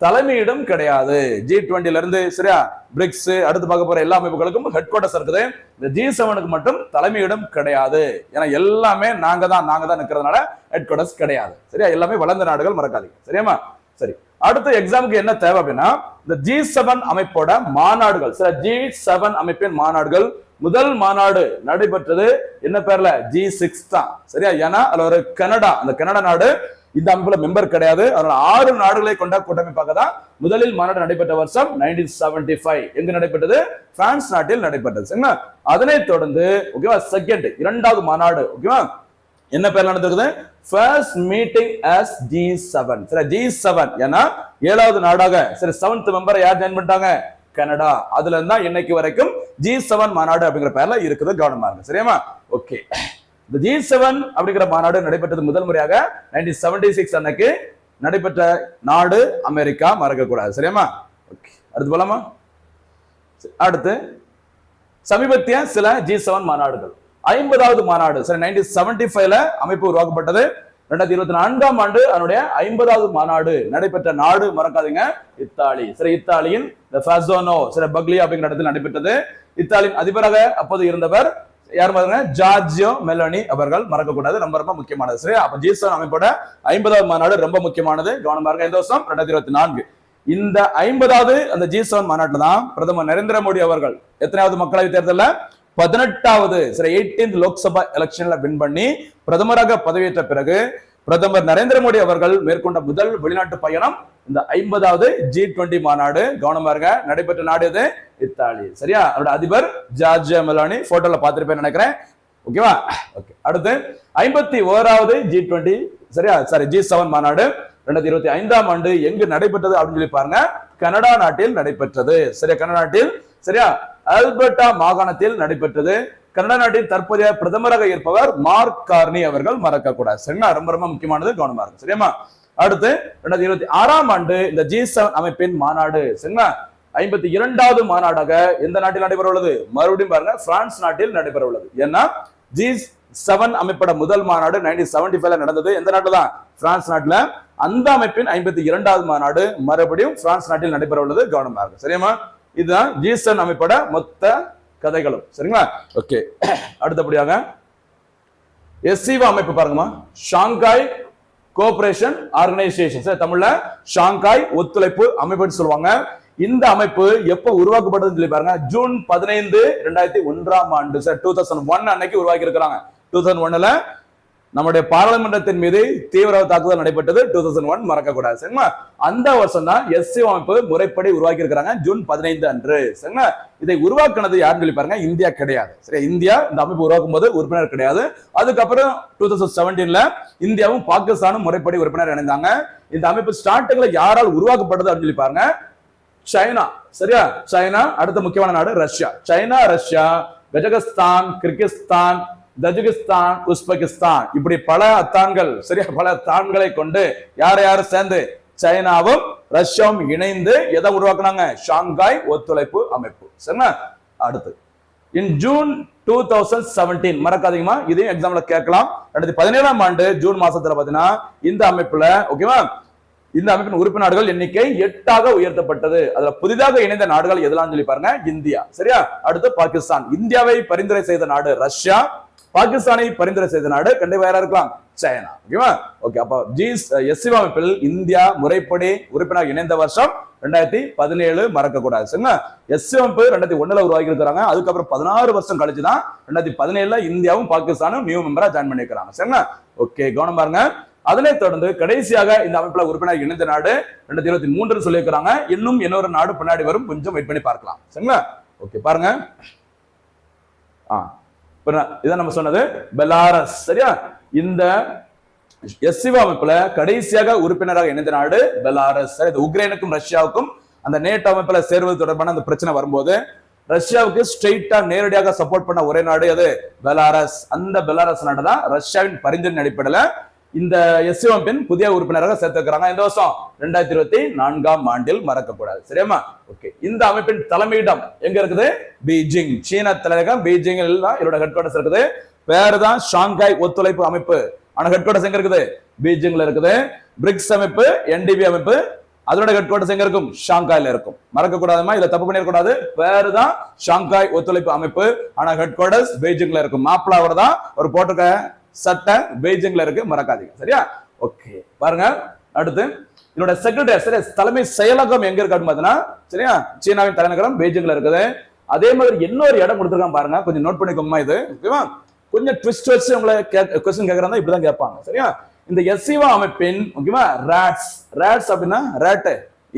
தலைமையிடம் கிடையாது. G20ல இருந்து சரியா பிரிக்ஸ் அடுத்து பார்க்க போற எல்லா அமைப்புகளுக்கும் ஹெட் குவார்டர்ஸ் இருக்குது. இந்த G7க்கு மட்டும் தலைமையிடம் கிடையாது. ஏன்னா எல்லாமே நாங்க தான் நிக்கிறதுனால ஹெட் குவார்டர்ஸ் கிடையாது. சரியா எல்லாமே வளர்ந்த நாடுகள், மறக்காதீங்க. சரியாமா? சரி, அடுத்த எக்ஸாமுக்கு என்ன தேவை அப்படின்னா இந்த G7 அமைப்போட மாநாடுகள். சரி, G7 அமைப்பின் மாநாடுகள் முதல் மாநாடு நடைபெற்றது என்ன பேர்ல? G6 தான். சரியா ஏன்னா அதுல ஒரு கனடா, அந்த கனடா நாடு இந்த அமைப்புல மெம்பர் கிடையாது. அதனால 6 நாடுகளை கொண்ட கூட்டமைப்பாக தான் முதலில் மாநாடு நடைபெற்ற வருஷம் 1975. எங்க நடைபெற்றது? பிரான்ஸ் நாட்டில் நடைபெற்றது. சரிங்களா? அதனைத் தொடர்ந்து ஓகேவா செகண்ட் இரண்டாவது மாநாடு ஓகேவா என்ன பேர்ல நடந்திருக்குது? First meeting as G7. சரி G7 ஏன்னா 7வது நாடாக சரி 7th மெம்பரை யார் ஜாயின் பண்ணிட்டாங்க? கனடா. அதுல இருந்தா இன்னைக்கு வரைக்கும் G7 மாநாடு அப்படிங்கிற பேர்ல இருக்குது. கவனமா இருக்கு. சரியாமா? ஓகே. இந்த G7 அப்படிங்கிற மாநாடு நடைபெற்றது முதல் முறையாக 1976 அன்னைக்கு நடைபெற்ற நாடு அமெரிக்கா, மறக்க கூடாது. சரியாமா? ஓகே. அடுத்து போலாமா? அடுத்து சமீபத்திய சில G7 மாநாடுகள். 50வது மாநாடு சரி 1975ல அமைப்பு உருவாக்கப்பட்டது. 2024ஆம் ஆண்டு அதனுடைய 50வது மாநாடு நடைபெற்ற நாடு மறக்காதீங்க இத்தாலி. சரி இத்தாலியின் ஃபேசோனோ சரி பக்லியா அப்படிங்கிற இடத்தில் நடைபெற்றது. இத்தாலியின் அதிபராக அப்போது இருந்தவர் யார் பாருங்க? ஜார்ஜியோ மெலோனி அவர்கள், மறக்க கூடாது. ரொம்ப முக்கியமானது. சரி அப்ப G7 அமைப்போட 50வது மாநாடு ரொம்ப முக்கியமானது. கவனமா இருக்க. இந்த வருஷம் 2024. இந்த 50வது அந்த G7 மாநாட்டில் தான் பிரதமர் நரேந்திர மோடி அவர்கள் எத்தனாவது மக்களவை தேர்தலில் 18வது சரி 18th லோக்சபா எலெக்ஷன்ல வின் பண்ணி பிரதமராக பதவியேற்ற பிறகு பிரதமர் நரேந்திர மோடி அவர்கள் மேற்கொண்ட முதல் வெளிநாட்டு பயணம் இந்த 50வது G20 மாநாடு. கவனமா இருங்க. நடைபெற்ற நாடு எது? இத்தாலி. சரியா அவரோட அதிபர் ஜார்ஜியோ மெலோனி. போட்டோல பார்த்திருப்பேன் நினைக்கிறேன். ஓகேவா? ஓகே. அடுத்து 51வது G20 சரியா சாரி G7 மாநாடு 2025ஆம் ஆண்டு எங்கு நடைபெற்றது அப்படின்னு சொல்லி பாருங்க. கனடா நாட்டில் நடைபெற்றது. சரியா கனடா நாட்டில் சரியா ஆல்பர்டா மாகாணத்தில் நடைபெற்றது. கனடா நாட்டின் தற்போதைய பிரதமராக இருப்பவர் மார்க் கார்னி அவர்கள், மறக்க கூடாது. சரிங்களா ரொம்ப முக்கியமானது. கவனமா இருக்கு. சரியாமா? அடுத்து 2026ஆம் ஆண்டு இந்த G7 அமைப்பின் மாநாடு சரிங்களா 52வது மாநாடாக எந்த நாட்டில் நடைபெற உள்ளது? மறுபடியும் பாருங்க பிரான்ஸ் நாட்டில் நடைபெற உள்ளது. ஏன்னா G7 அமைப்போட முதல் மாநாடு 1975 நடந்தது. எந்த நாட்டுல தான்? பிரான்ஸ் நாட்டுல. அந்த அமைப்பின் 52வது மாநாடு மறுபடியும் பிரான்ஸ் நாட்டில் நடைபெற உள்ளது. கவனமா இருக்கு. சரியாமா? இதுதான் G7 அமைப்போட மொத்த கதைகளும். சரிங்களா? ஓகே. அடுத்தபடியாக SCO அமைப்பு பாருங்கம்மா. ஷாங்காய் கோஆபரேஷன் ஆர்கனைசேஷன், தமிழ்ல ஷாங்காய் ஒத்துழைப்பு அமைப்புன்னு சொல்லுவாங்க. இந்த அமைப்பு எப்ப உருவாக்கப்பட்டதுன்னு சொல்லி பாருங்க. ஜூன் 15, 2001 சார் 2001 அன்னைக்கு உருவாக்கி இருக்கிறாங்க. 2001ல நம்முடைய பாராளுமன்றத்தின் மீது தீவிர தாக்குதல் நடைபெற்றது. 2001 மறக்க கூடாது. சரிங்களா? அந்த வருஷம் தான் SCO அமைப்பு முறைப்படி உருவாக்கி இருக்கிறாங்க. ஜூன் 15 அன்று. சரிங்களா? இதை உருவாக்குனது யாருன்னு சொல்லி பாருங்க. இந்தியா கிடையாது. சரி, இந்தியா இந்த அமைப்பு உருவாக்கும் போது உறுப்பினர் கிடையாது. அதுக்கப்புறம் 2017ல இந்தியாவும் பாகிஸ்தானும் முறைப்படி உறுப்பினர் இணைந்தாங்க. இந்த அமைப்பு ஸ்டார்டிங்ல யாரால் உருவாக்கப்பட்டது அப்படின்னு சொல்லி பாருங்க. சைனா. சரியா? சைனா. அடுத்த முக்கியமான நாடு Russia. China, Russia, Kazakhstan, Kyrgyzstan, Tajikistan, Uzbekistan, இப்படி பல அத்தான்கள். சரியா? பல தான்களை கொண்டு யார் சேர்ந்து சைனாவும் ரஷ்யாவும் இணைந்து எதை உருவாக்குனாங்க? ஷாங்காய் ஒத்துழைப்பு அமைப்பு. சரிங்களா? அடுத்து இன் ஜூன் 2017 மறக்காதீங்கம்மா, இதையும் எக்ஸாம்ல கேட்கலாம். 2017ஆம் ஆண்டு ஜூன் மாசத்துல பாத்தீங்கன்னா இந்த அமைப்புல ஓகேவா, இந்த அமைப்பின் உறுப்பு நாடுகள் எண்ணிக்கை 8ஆக உயர்த்தப்பட்டது. அதுல புதிதாக இணைந்த நாடுகள் எதெல்லாம் சொல்லி பாருங்க. இந்தியா. சரியா? அடுத்து பாகிஸ்தான். இந்தியாவை பரிந்துரை செய்த நாடு ரஷ்யா. பாகிஸ்தானை பரிந்துரை செய்த நாடு கண்டிப்பா யாரா இருக்கலாம்? சைனா. ஓகேவா? ஓகே. அப்ப SCO அமைப்பில் இந்தியா முறைப்படி உறுப்பினர் இணைந்த வருஷம் 2017 மறக்க கூடாது. சரிங்களா? SCO அமைப்பு 2001ல உருவாக்கி இருக்கிறாங்க. அதுக்கப்புறம் 16 வருஷம் கழிச்சுதான் 2017ல இந்தியாவும் பாகிஸ்தானும் நியூ மெம்பரா ஜாயின் பண்ணிருக்காங்க. சரிங்களா? ஓகே, கவனம் பாருங்க. அதனைத் தொடர்ந்து கடைசியாக இந்த அமைப்புல உறுப்பினர் இணைந்த நாடு 2023 சொல்லியிருக்கிறாங்க. இன்னும் இன்னொரு நாடு பின்னாடி வரும், கொஞ்சம் வெயிட் பண்ணி பார்க்கலாம். சரிங்களா? ஓகே, பாருங்க. இதான் நம்ம சொன்னது பெலாரஸ். சரியா? இந்த SCO அமைப்புல கடைசியாக உறுப்பினராக இணைந்த நாடு பெலாரஸ். இது உக்ரைனுக்கும் ரஷ்யாவுக்கும் அந்த நேட்டோ அமைப்புல சேர்வது தொடர்பான அந்த பிரச்சனை வரும்போது ரஷ்யாவுக்கு ஸ்ட்ரெயிட்டா நேரடியாக சப்போர்ட் பண்ண ஒரே நாடு அது பெலாரஸ். அந்த பெலாரஸ் நாடு தான் ரஷ்யாவின் பரிந்துரை அடிப்படையில இந்த SCO அமைப்பின் புதிய உறுப்பினராக சேர்த்திருக்கிறாங்க. இந்த வருஷம் 2024ஆம் ஆண்டில் மறக்கக்கூடாது. சரியாமா? ஓகே. இந்த அமைப்பின் தலைமையிடம் எங்க இருக்குது? பீஜிங். சீன தலைநகரம் பீஜிங்கில் தான் இதோட ஹெட் குவார்டர்ஸ் இருக்குது. பேரு தான் ஷாங்காய் ஒத்துழைப்பு அமைப்பு. ஆனா ஹெட் குவார்டர்ஸ் எங்க இருக்குது? பீஜிங்ல இருக்குது. பிரிக்ஸ் அமைப்பு, NDB அமைப்பு, அதோட ஹெட் குவார்டர்ஸ் எங்க இருக்கும்? ஷாங்காய்ல இருக்கும். மறக்க கூடாதுமா, இதை தப்பு பண்ணிடக்கூடாது. பேரு தான் ஷாங்காய் ஒத்துழைப்பு அமைப்பு. ஆனா ஹெட் குவார்டர்ஸ் பீஜிங்ல இருக்கும். மாப்பிள அவர் தான் ஒரு போட்டிருக்க சட்டை பெய்ஜிங்ல இருக்கு, மறக்காதீங்க. சரியா? ஓகே, பாருங்க. அடுத்து இதோட செக்ரட்டரி, சரி, தலைமை செயலகம் எங்க இருக்கு பாத்தீங்கன்னா, சரியா, சீனாவின் தலைநகரம் பெய்ஜிங்ல இருக்குது. அதே மாதிரி இன்னொரு இடம் கொடுத்துருக்கான் பாருங்க, கொஞ்சம் நோட் பண்ணிக்கோமா. இது ஓகேவா? கொஞ்சம் ட்விஸ்ட் வச்சு உங்களை கொஸ்டின் கேட்கறதா இப்படிதான் கேட்பாங்க. சரியா? இந்த SCO அமைப்பின் ஓகேவா ரேட்ஸ் அப்படின்னா ரேட்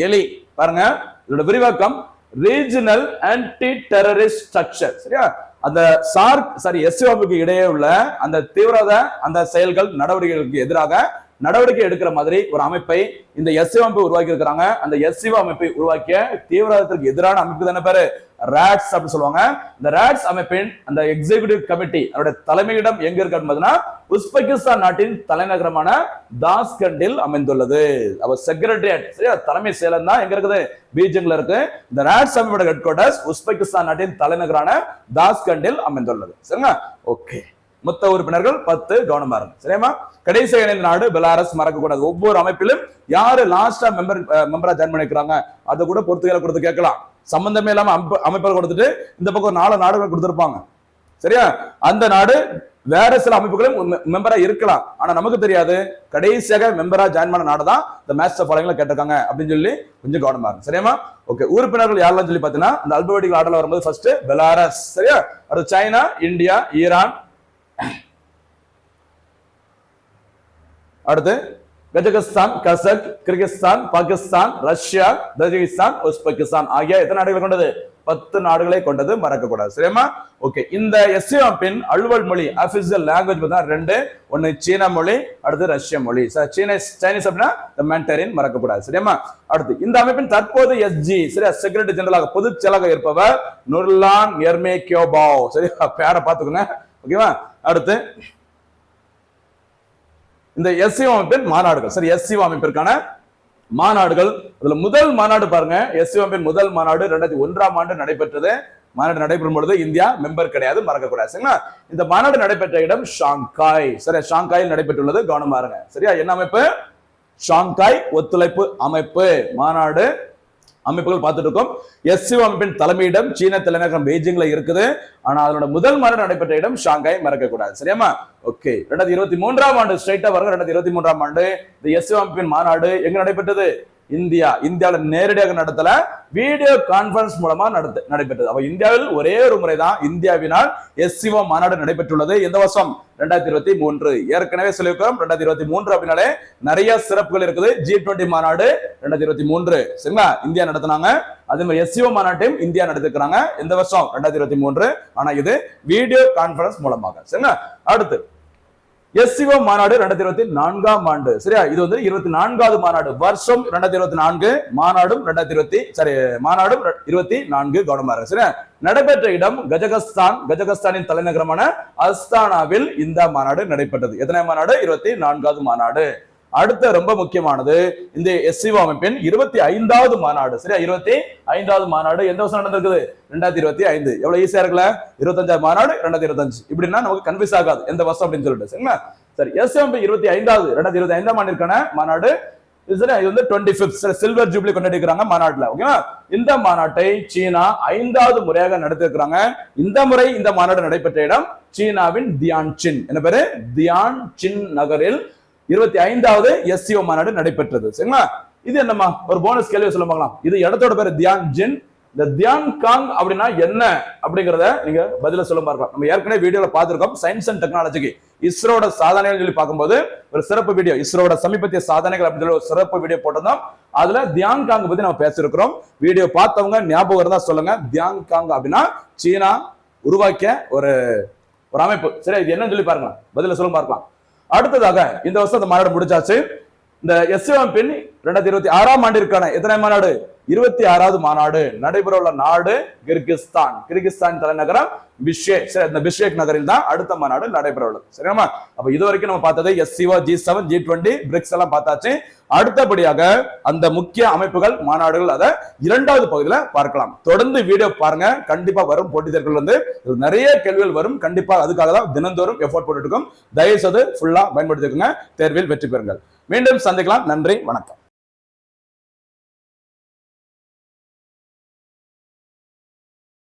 எலி. பாருங்க, இதோட விரிவாக்கம் ரீஜனல் ஆன்டி டெரரிஸ்ட் ஸ்ட்ரக்சர். சரியா? அந்த SCO அமைப்புக்கு இடையே உள்ள அந்த தீவிரவாத அந்த செயல்கள் நடவடிக்கைகளுக்கு எதிராக நடவடிக்கை எடுக்கிற மாதிரி ஒரு அமைப்பை இந்த SCO அமைப்பு உருவாக்கி இருக்கிறாங்க. அந்த SCO அமைப்பை உருவாக்கிய தீவிரவாதத்திற்கு எதிரான அமைப்பு தானே பேரு ராட்ஸ் அப்படின்னு சொல்லுவாங்க. இந்த ராட்ஸ் அமைப்பின் அந்த எக்ஸிகியூட்டிவ் கமிட்டி அதோட தலைமையிடம் எங்க இருக்கு அப்படின்னா உஸ்பெகிஸ்தான் நாட்டின் தலைநகரமான தாஸ்கண்டில் அமைந்துள்ளது. அவர் செக்ரட்டரியேட், சரியா, தலைமை செயலகம் தான் எங்க இருக்குது? பீஜிங்ல இருக்கு. இந்த ராட்ஸ் அமைப்போட ஹெட் குவார்டர்ஸ் உஸ்பெகிஸ்தான் நாட்டின் தலைநகரான தாஸ்கண்டில் அமைந்துள்ளது. சரிங்களா? ஓகே. மொத்த உறுப்பினர்கள் 10. கவனமா இருக்கு. சரியாமா? கடைசி இணைந்த நாடு பெலாரஸ், மறக்க கூடாது. ஒவ்வொரு அமைப்பிலும் யாரு லாஸ்டா மெம்பரா ஜாயின் பண்ணிக்கிறாங்க அதை கூட பொறுத்துகளை கொடுத்து கேட்கலாம். சம்பந்தமே இல்லாம அமைப்புகள் கொடுத்துட்டு இந்த பக்கம் 4 நாடுகள் கொடுத்திருப்பாங்க. சரியா? அந்த நாடு வேற சில அமைப்புகளும் மெம்பரா இருக்கலாம். ஆனா நமக்கு தெரியாது. கடைசியாக மெம்பரா ஜாயின் பண்ண நாடு தான் இந்த மேட்ச் ஃபாலோயிங்ல கேட்டிருக்காங்க அப்படின்னு சொல்லி கொஞ்சம் கவனமா இருக்கு. சரியாமா? ஓகே. உறுப்பினர்கள் யாரெல்லாம் சொல்லி பாத்தீங்கன்னா இந்த அல்பபெட்டிக்கல் ஆர்டர்ல வரும்போது ஃபர்ஸ்ட் பெலாரஸ். சரியா? அடுத்து சைனா, இந்தியா, ஈரான், அடுத்து Kazakhstan, Kazakh, Kyrgyzstan, Pakistan, Russia, Tajikistan, Uzbekistan ஆகிய எத்தனை நாடுகளை கொண்டது? 10 நாடுகளை கொண்டது, மறக்க கூடாது. சரியா? ஓகே. இந்த SCO அமைப்பின் அலுவல் மொழி அபிஷியல் லாங்குவேஜ் பார்த்தா 2. ஒன்னு சீன மொழி, அடுத்து ரஷ்ய மொழி. சைனீஸ் அப்படின்னா மேண்டரின், மறக்க கூடாது. சரியா? அடுத்து இந்த அமைப்பின் தற்போது SG, சரியா, செக்ரட்டரி ஜெனரலாக பொதுச் செயலாளராக இருப்பவர் நுர்லான் எர்மேக்யோபாவ். சரியா? பேரை பார்த்துக்கோங்க. ஓகேவா? அடுத்து இந்த SCO அமைப்பின் மாநாடுகள். சரி, SCO அமைப்பிற்கான மாநாடுகள். அதுல முதல் மாநாடு பாருங்க, SCO அமைப்பின் முதல் மாநாடு 2001ஆம் ஆண்டு நடைபெற்றது. மாநாடு நடைபெறும் பொழுது இந்தியா மெம்பர் கிடையாது, மறக்கக்கூடாது. சரிங்களா? இந்த மாநாடு நடைபெற்ற இடம் ஷாங்காய். சரி, ஷாங்காயில் நடைபெற்றுள்ளது, கவனமா இருங்க. சரியா? என்ன அமைப்பு? ஷாங்காய் ஒத்துழைப்பு அமைப்பு. மாநாடு அமைப்புகள் பார்த்துட்டு இருக்கோம். SCO அமைப்பின் தலைமையிடம் சீன தலைநகரம் பெய்ஜிங்ல இருக்குது. ஆனா அதோட முதல் மாநாடு நடைபெற்ற இடம் ஷாங்காய், மறக்க கூடாது. சரியாமா? ஓகே. 2023ஆம் ஆண்டு ஸ்ட்ரைட்டா வருங்க. 2023ஆம் ஆண்டு இந்த SCO அமைப்பின் மாநாடு எங்க நடைபெற்றது? இந்தியாவில நேரடியாக நடத்தல, வீடியோ கான்பரன்ஸ் மூலமா நடைபெற்றது. அப்ப இந்தியாவில் ஒரே ஒரு முறைதான் இந்தியாவினால் SCO மாநாடு நடைபெற்றுள்ளது. எந்த வருஷம்? 2023. ஏற்கனவே சொல்லியிருக்கிறோம், 2023 அப்படின்னாலே நிறைய சிறப்புகள் இருக்குது. G20 மாநாடு 2023. சரிங்களா? இந்தியா நடத்தினாங்க. அதே மாதிரி SCO மாநாட்டையும் இந்தியா நடத்திருக்கிறாங்க. எந்த வருஷம்? 2023. ஆனா இது வீடியோ கான்பரன்ஸ் மூலமாக. சரிங்களா? அடுத்து SCO மாநாடு 2024ஆம் ஆண்டு. சரியா? இது வந்து 24வது மாநாடு. வருஷம் 2024, மாநாடும் 24. கவனமா இருக்கு. சரியா? நடைபெற்ற இடம் கஜகஸ்தானின் தலைநகரமான அஸ்தானாவில் இந்த மாநாடு நடைபெற்றது. எத்தனை மாநாடு? 24வது மாநாடு. அடுத்த ரொம்ப முக்கியமானது இந்த SCO அமைப்பின் 25வது மாநாடு. சரியா? 25வது மாநாடு எந்த வருஷம் நடந்திருக்குது? 2025. எவ்வளவு ஈஸியா இருக்குல்ல? 25வது மாநாடு 2025. இப்படின்னா நமக்கு கன்ஃபியூஸ் ஆகாது எந்த வருஷம் அப்படின்னு சொல்லிட்டு. சரிங்களா? சரி, SCO 2025ஆம் ஆண்டிற்கான மாநாடு. இது வந்து 25th சில்வர் ஜூப்ளி கொண்டாடிக்கிறாங்க மாநாட்டுல. ஓகேவா? இந்த மாநாட்டை சீனா 5வது முறையாக நடத்திருக்கிறாங்க. இந்த முறை இந்த மாநாடு நடைபெற்ற இடம் சீனாவின் தியான்சின். என்ன பேரு? தியான்சின் நகரில் 25வது SCO மாநாடு நடைபெற்றது. சரிங்களா? இது என்னமா ஒரு போனஸ் கேள்வி சொல்ல பார்க்கலாம். இது இடத்தோட பேரு தியான்ஜின். இந்த தியான் காங் அப்படின்னா என்ன அப்படிங்கறத நீங்க பதில சொல்ல பார்க்கலாம். நம்ம ஏற்கனவே வீடியோல பார்த்திருக்கோம். சயின்ஸ் அண்ட் டெக்னாலஜிக்கு இஸ்ரோட சாதனைகள் சொல்லி பார்க்கும்போது ஒரு சிறப்பு வீடியோ, இஸ்ரோட சமீபத்திய சாதனைகள் அப்படின்னு ஒரு சிறப்பு வீடியோ போட்டோம். அதுல தியான் காங் பத்தி நம்ம பேசியிருக்கிறோம். வீடியோ பார்த்தவங்க ஞாபகம் இருந்தா சொல்லுங்க. தியான் காங் அப்படின்னா சீனா உருவாக்கிய ஒரு அமைப்பு. சரி, இது என்னன்னு சொல்லி பாருங்க, பதில சொல்ல பார்க்கலாம். அடுத்ததாக இந்த வருஷம் இந்த மாநாடு முடிச்சாச்சு. இந்த SCO அமைப்பின் 2026ஆம் ஆண்டிற்கான எத்தனை மாநாடு? 26வது மாநாடு நடைபெற உள்ள நாடு கிர்கிஸ்தான் தலைநகரம் பிஷ்கேக். சரி, இந்த பிஷ்கேக் நகரில் தான் அடுத்த மாநாடு நடைபெற உள்ளது. சரியாமா? அப்ப இது வரைக்கும் நம்ம பார்த்தது SCO, G7, G20, பிரிக்ஸ் எல்லாம் பார்த்தாச்சு. அடுத்தபடியாக அந்த முக்கிய அமைப்புகள் மாநாடுகள் அதை 2வது பகுதியில பார்க்கலாம். தொடர்ந்து வீடியோ பாருங்க. கண்டிப்பா வரும் போட்டித் தேர்வுகள் வந்து நிறைய கேள்விகள் வரும். கண்டிப்பா அதுக்காக தான் தினந்தோறும் எஃபோர்ட் போட்டுட்டு இருக்கோம். தயவு செய்து ஃபுல்லா பயன்படுத்திக்கோங்க. தேர்வில் வெற்றி பெறுங்கள். மீண்டும் சந்திக்கலாம். நன்றி, வணக்கம்.